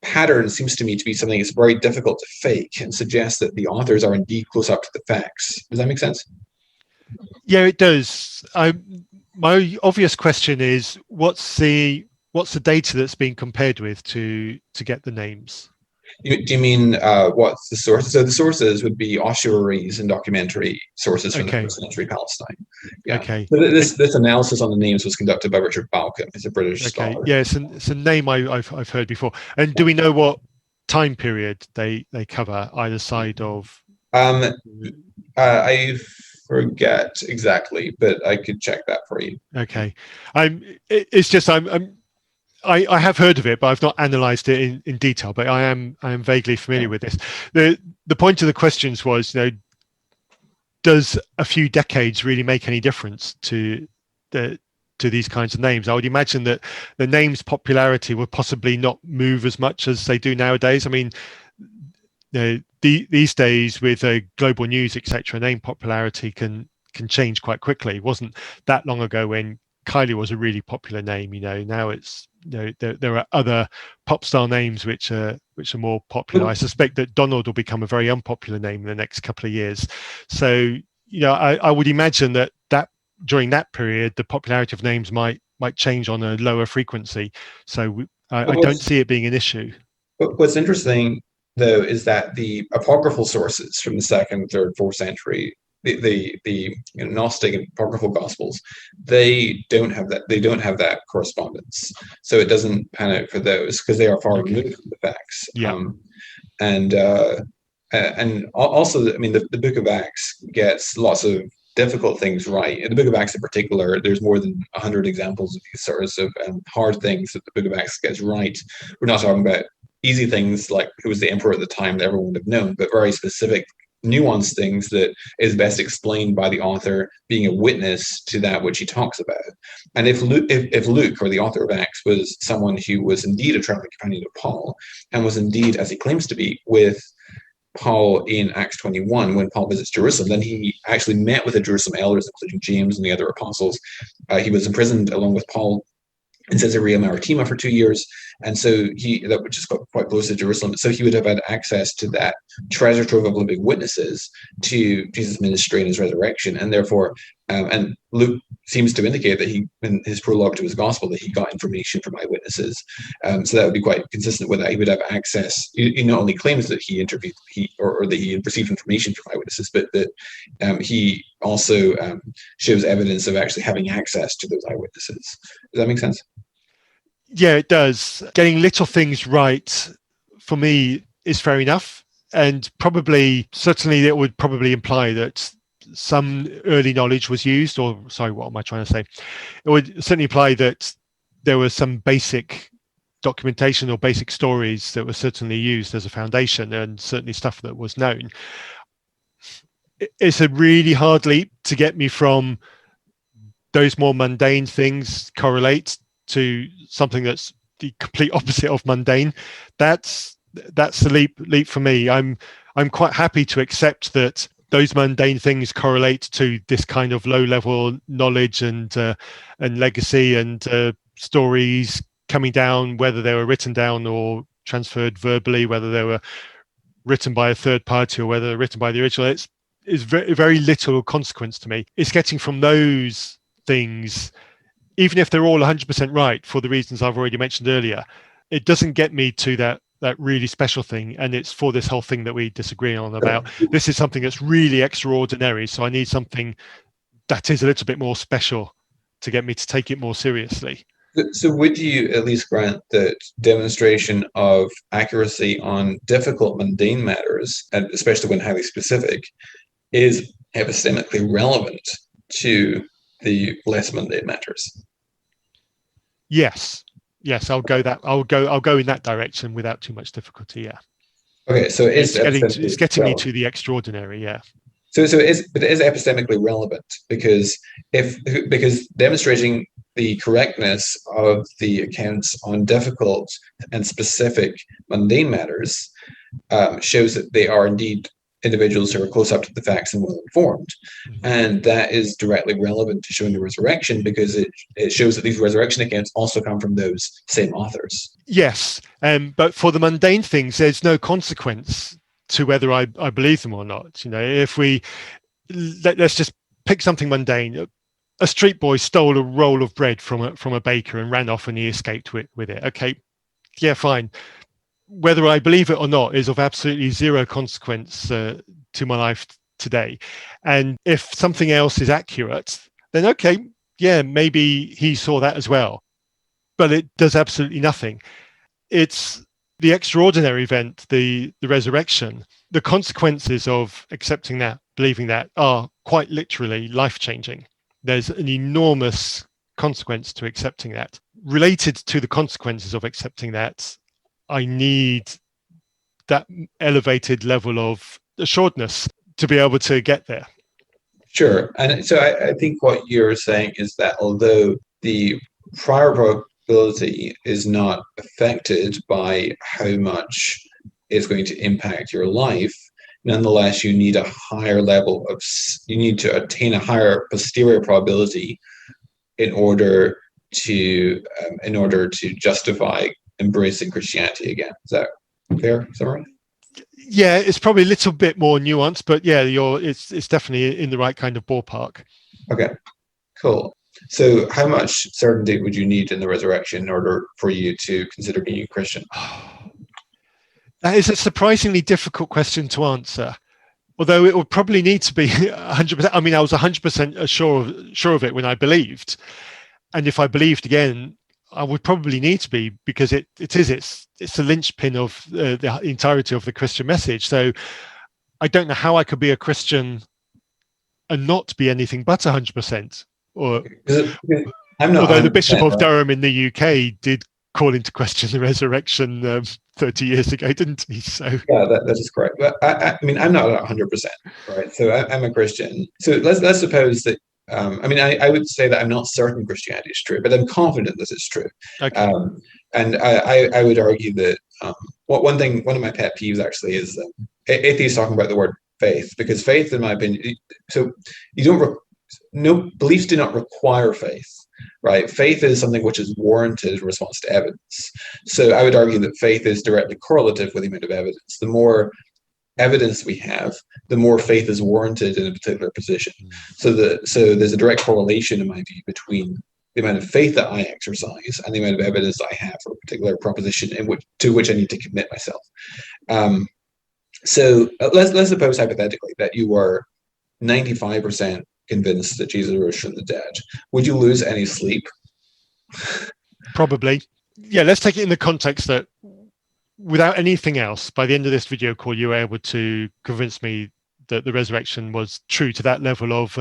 pattern seems to me to be something that's very difficult to fake and suggests that the authors are indeed close up to the facts. Does that make sense? Yeah, it does. My obvious question is, what's the data that's being compared with to get the names? Do you mean what's the source? So the sources would be ossuaries and documentary sources from the first century Palestine. Yeah. Okay. So this analysis on the names was conducted by Richard Balcom. He's a British scholar. Yeah, it's a name I've heard before. And do we know what time period they cover either side of? I forget exactly, but I could check that for you. Okay. It's just I'm I have heard of it, but I've not analysed it in detail. But I am vaguely familiar with this. The point of the questions was, does a few decades really make any difference to these kinds of names? I would imagine that the name's popularity will possibly not move as much as they do nowadays. I mean, these days with global news, etc., name popularity can change quite quickly. It wasn't that long ago when Kylie was a really popular name. Now it's there are other pop star names which are more popular. I suspect that Donald will become a very unpopular name in the next couple of years. So I would imagine that during that period the popularity of names might change on a lower frequency. So I don't see it being an issue. What's interesting though is that the apocryphal sources from the 2nd, 3rd, 4th century, the Gnostic and apocryphal gospels, they don't have that correspondence, so it doesn't pan out for those because they are far removed from the facts. And also, I mean, the Book of Acts gets lots of difficult things right. In the Book of Acts in particular, there's more than 100 examples of these sorts of hard things that the Book of Acts gets right. We're not talking about easy things like who was the emperor at the time that everyone would have known, but very specific, nuanced things that is best explained by the author being a witness to that which he talks about. And if Luke, or the author of Acts, was someone who was indeed a traveling companion of Paul, and was indeed, as he claims to be, with Paul in Acts 21, when Paul visits Jerusalem, then he actually met with the Jerusalem elders, including James and the other apostles. He was imprisoned along with Paul in Caesarea Maritima for 2 years, and so which is quite close to Jerusalem. So he would have had access to that treasure trove of living witnesses to Jesus' ministry and his resurrection, and therefore, and Luke seems to indicate that he, in his prologue to his gospel, that he got information from eyewitnesses. So that would be quite consistent with that. He would have access. He not only claims that he interviewed, or that he received information from eyewitnesses, but that he also shows evidence of actually having access to those eyewitnesses. Does that make sense? Yeah, it does. Getting little things right for me is fair enough, and certainly it would probably imply that some early knowledge was used, or sorry, what am I trying to say? It would certainly imply that there was some basic documentation or basic stories that were certainly used as a foundation, and certainly stuff that was known. It's a really hard leap to get me from those more mundane things correlate to something that's the complete opposite of mundane. That's the leap for me. I'm quite happy to accept that those mundane things correlate to this kind of low level knowledge and legacy and stories coming down, whether they were written down or transferred verbally, whether they were written by a third party or whether they're written by the original. It's very, very little consequence to me. It's getting from those things, even if they're all 100% right for the reasons I've already mentioned earlier, it doesn't get me to that really special thing. And it's for this whole thing that we disagree on about. This is something that's really extraordinary. So I need something that is a little bit more special to get me to take it more seriously. So would you at least grant that demonstration of accuracy on difficult mundane matters, and especially when highly specific, is epistemically relevant to the less mundane matters? Yes, I'll go in that direction without too much difficulty. Yeah. Okay, so it's getting me to the extraordinary. Yeah. So it is epistemically relevant because demonstrating the correctness of the accounts on difficult and specific mundane matters shows that they are indeed individuals who are close up to the facts and well informed. And that is directly relevant to showing the resurrection because it shows that these resurrection accounts also come from those same authors. Yes, but for the mundane things, there's no consequence to whether I believe them or not. If let's just pick something mundane. A street boy stole a roll of bread from a baker and ran off and he escaped with it. Okay, yeah, fine. Whether I believe it or not is of absolutely zero consequence to my life today. And if something else is accurate, then okay, yeah, maybe he saw that as well. But it does absolutely nothing. It's the extraordinary event, the resurrection. The consequences of accepting that, believing that, are quite literally life-changing. There's an enormous consequence to accepting that. Related to the consequences of accepting that, I need that elevated level of assuredness to be able to get there. Sure. And so I think what you're saying is that although the prior probability is not affected by how much it's going to impact your life, nonetheless, you need a higher level of, you need to attain a higher posterior probability in order to justify embracing Christianity again. Is that fair summary? Yeah, it's probably a little bit more nuanced, but yeah, it's definitely in the right kind of ballpark. Okay, cool. So how much certainty would you need in the resurrection in order for you to consider being a Christian? That is a surprisingly difficult question to answer. Although it would probably need to be 100%. I mean, I was 100% sure of it when I believed. And if I believed again, I would probably need to be, because it's the linchpin of the entirety of the Christian message. So I don't know how I could be a Christian and not be anything but 100%. Or I'm not. Although the Bishop of Durham in the UK did call into question the resurrection 30 years ago, didn't he? So yeah, that is correct. But I mean, I'm not 100%, right? So I'm a Christian. So let's suppose that. I mean, I would say that I'm not certain Christianity is true, but I'm confident that it's true. Okay. And I would argue that one of my pet peeves actually is atheists talking about the word faith, because faith, in my opinion, so no beliefs do not require faith, right? Faith is something which is warranted in response to evidence. So I would argue that faith is directly correlative with the amount of evidence. The more evidence we have, the more faith is warranted in a particular position. So there's a direct correlation, in my view, between the amount of faith that I exercise and the amount of evidence I have for a particular proposition to which I need to commit myself. So let's suppose hypothetically that you were 95% convinced that Jesus rose from the dead. Would you lose any sleep? Probably. Yeah, let's take it in the context that without anything else, by the end of this video call, you were able to convince me that the resurrection was true to that level of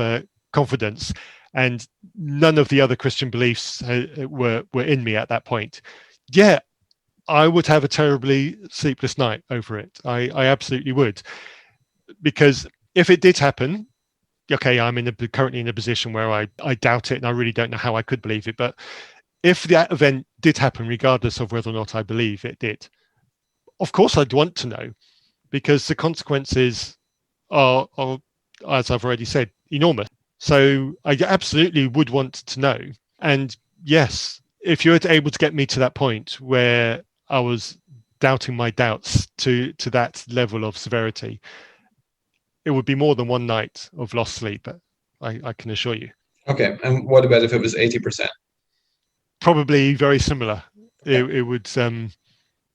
confidence, and none of the other Christian beliefs were in me at that point. Yeah, I would have a terribly sleepless night over it. I absolutely would, because if it did happen, okay, I'm currently in a position where I doubt it, and I really don't know how I could believe it. But if that event did happen, regardless of whether or not I believe it did, of course I'd want to know, because the consequences are, as I've already said, enormous. So I absolutely would want to know. And yes, if you were able to get me to that point where I was doubting my doubts to that level of severity, it would be more than one night of lost sleep, I can assure you. Okay, and what about if it was 80%? Probably very similar. Okay. It would.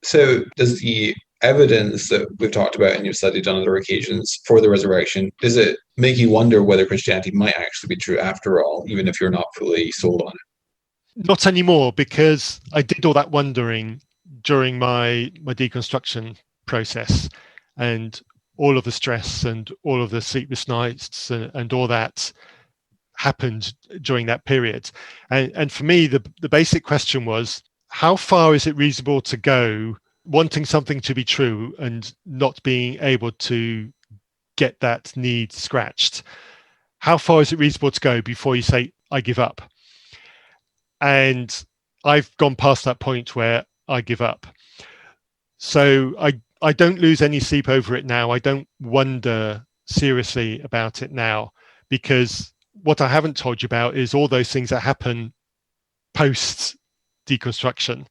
So does the evidence that we've talked about and you've studied on other occasions for the resurrection, does it make you wonder whether Christianity might actually be true after all, even if you're not fully sold on it? Not anymore, because I did all that wondering during my deconstruction process, and all of the stress and all of the sleepless nights and all that happened during that period. And for me, the basic question was, how far is it reasonable to go wanting something to be true and not being able to get that need scratched? How far is it reasonable to go before you say, I give up? And I've gone past that point where I give up. So I don't lose any sleep over it now. I don't wonder seriously about it now, because what I haven't told you about is all those things that happen post deconstruction.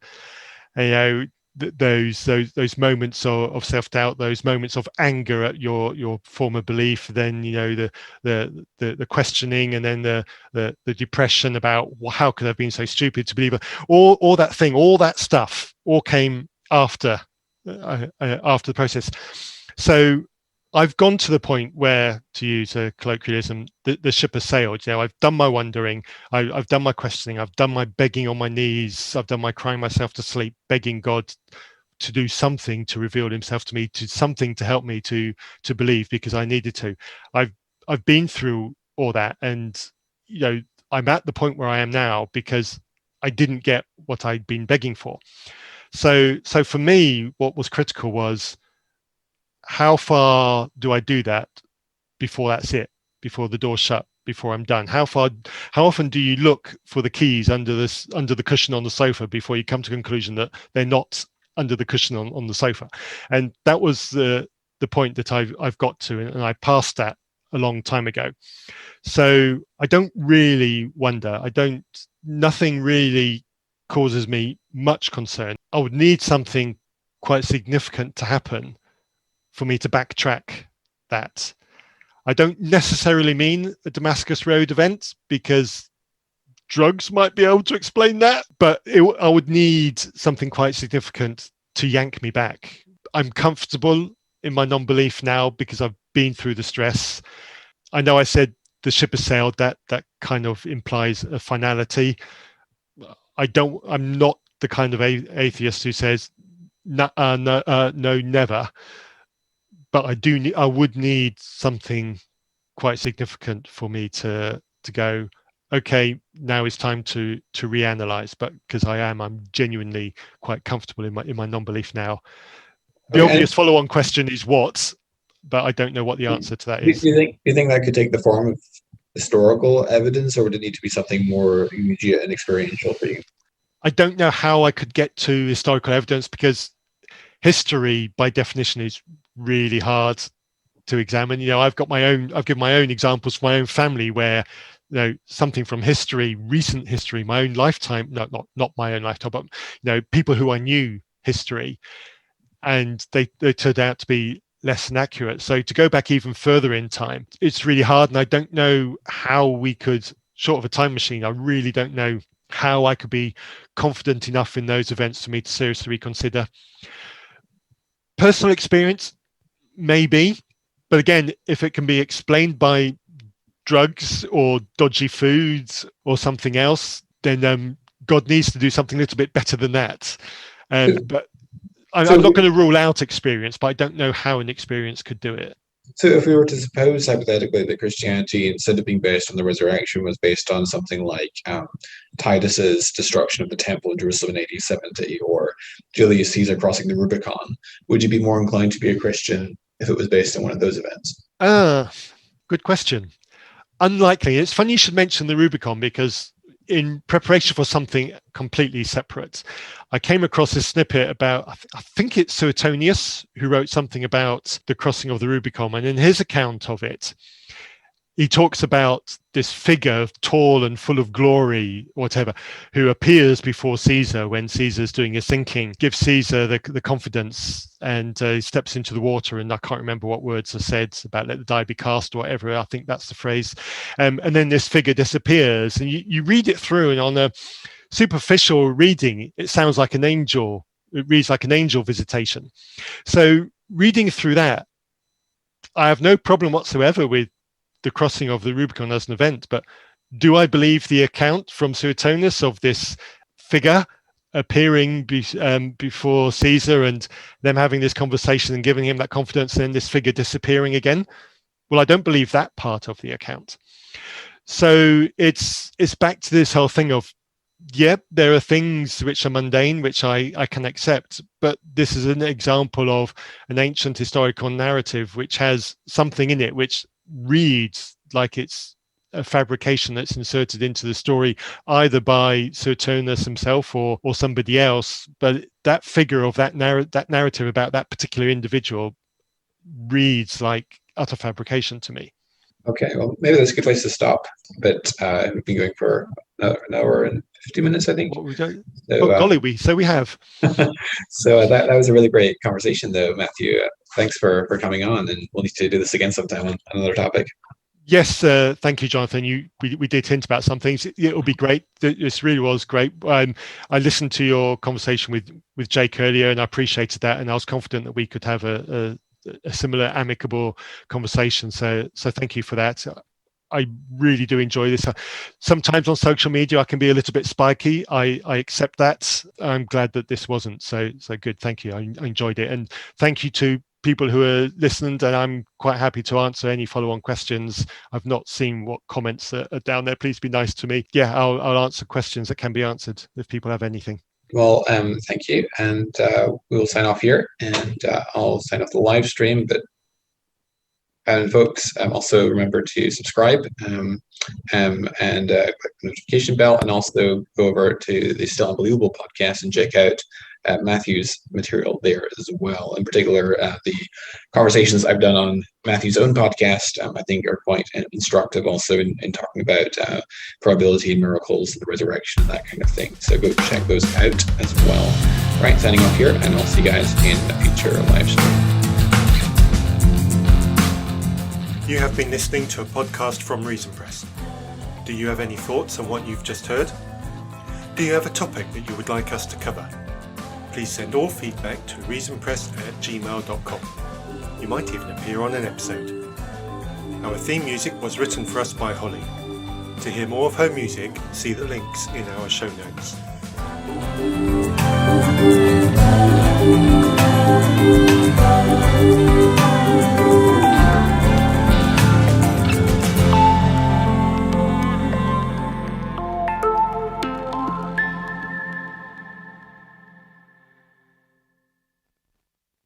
You know, those moments of self-doubt, those moments of anger at your former belief, then the questioning, and then the depression about, well, how could I have been so stupid to believe it? All that stuff all came after the process. So I've gone to the point where, to use a colloquialism, the ship has sailed. You know, I've done my wondering, I've done my questioning, I've done my begging on my knees, I've done my crying myself to sleep, begging God to do something to reveal himself to me, to something to help me to believe, because I needed to. I've been through all that, and I'm at the point where I am now because I didn't get what I'd been begging for. So for me, what was critical was, how far do I do that before that's it, before the door's shut, before I'm done? How often do you look for the keys under the cushion on the sofa before you come to the conclusion that they're not under the cushion on the sofa? And that was the point that I've got to, and I passed that a long time ago. So I don't really wonder. Nothing really causes me much concern. I would need something quite significant to happen for me to backtrack that. I don't necessarily mean a Damascus Road event, because drugs might be able to explain that, but I would need something quite significant to yank me back. I'm comfortable in my non-belief now because I've been through the stress. I know I said the ship has sailed, that kind of implies a finality. I'm not the kind of atheist who says no, never. But I would need something quite significant for me to go, okay, now it's time to reanalyze. But because I'm genuinely quite comfortable in my non-belief now. The obvious follow-on question is what, but I don't know what the answer to that is. Do you think that could take the form of historical evidence, or would it need to be something more immediate and experiential for you? I don't know how I could get to historical evidence, because history by definition is really hard to examine. I've given my own examples from my own family where, something from history, recent history, my own lifetime, not my own lifetime, but people who I knew history, and they turned out to be less than accurate. So to go back even further in time, it's really hard, and I don't know how we could, short of a time machine, I really don't know how I could be confident enough in those events for me to seriously reconsider. Personal experience, maybe, but again, if it can be explained by drugs or dodgy foods or something else, then God needs to do something a little bit better than that. But I'm not going to rule out experience, but I don't know how an experience could do it. So if we were to suppose hypothetically that Christianity, instead of being based on the resurrection, was based on something like Titus's destruction of the temple in Jerusalem in AD 70, or Julius Caesar crossing the Rubicon, would you be more inclined to be a Christian if it was based on one of those events? Good question. Unlikely. It's funny you should mention the Rubicon, because in preparation for something completely separate, I came across this snippet about, I think it's Suetonius, who wrote something about the crossing of the Rubicon. And in his account of it, he talks about this figure, tall and full of glory, whatever, who appears before Caesar when Caesar's doing his thinking, gives Caesar the confidence, and he steps into the water, and I can't remember what words are said about let the die be cast or whatever. I think that's the phrase. And then this figure disappears, and you read it through, and on a superficial reading, it sounds like an angel. It reads like an angel visitation. So reading through that, I have no problem whatsoever with the crossing of the Rubicon as an event, but do I believe the account from Suetonius of this figure appearing before Caesar and them having this conversation and giving him that confidence, and then this figure disappearing again? Well, I don't believe that part of the account. So it's back to this whole thing of, there are things which are mundane, which I can accept, but this is an example of an ancient historical narrative which has something in it which reads like it's a fabrication that's inserted into the story, either by Suetonius himself or somebody else. But that figure of that narrative about that particular individual reads like utter fabrication to me. Okay, well, maybe that's a good place to stop. But we've been going for an hour and 50 minutes, I think. We have. So that was a really great conversation, though, Matthew. Thanks for coming on, and we'll need to do this again sometime on another topic. Yes, thank you, Jonathan. We did hint about some things. It'll be great. This really was great. I listened to your conversation with Jake earlier, and I appreciated that, and I was confident that we could have a similar amicable conversation. So thank you for that. I really do enjoy this. Sometimes on social media I can be a little bit spiky. I accept that. I'm glad that this wasn't so good. Thank you. I enjoyed it, and thank you to people who are listened, and I'm quite happy to answer any follow-on questions. I've not seen what comments are down there. Please be nice to me. Yeah, I'll answer questions that can be answered if people have anything. Well, thank you. And we'll sign off here, and I'll sign off the live stream. But folks, also remember to subscribe and click the notification bell, and also go over to the Still Unbelievable podcast and check out Matthew's material there as well. In particular, the conversations I've done on Matthew's own podcast, I think are quite instructive also in talking about probability, miracles, the resurrection, and that kind of thing. So go check those out as well. All right, signing off here, and I'll see you guys in a future live stream. You have been listening to a podcast from Reason Press. Do you have any thoughts on what you've just heard? Do you have a topic that you would like us to cover? Please send all feedback to reasonpress@gmail.com. You might even appear on an episode. Our theme music was written for us by Holly. To hear more of her music, see the links in our show notes.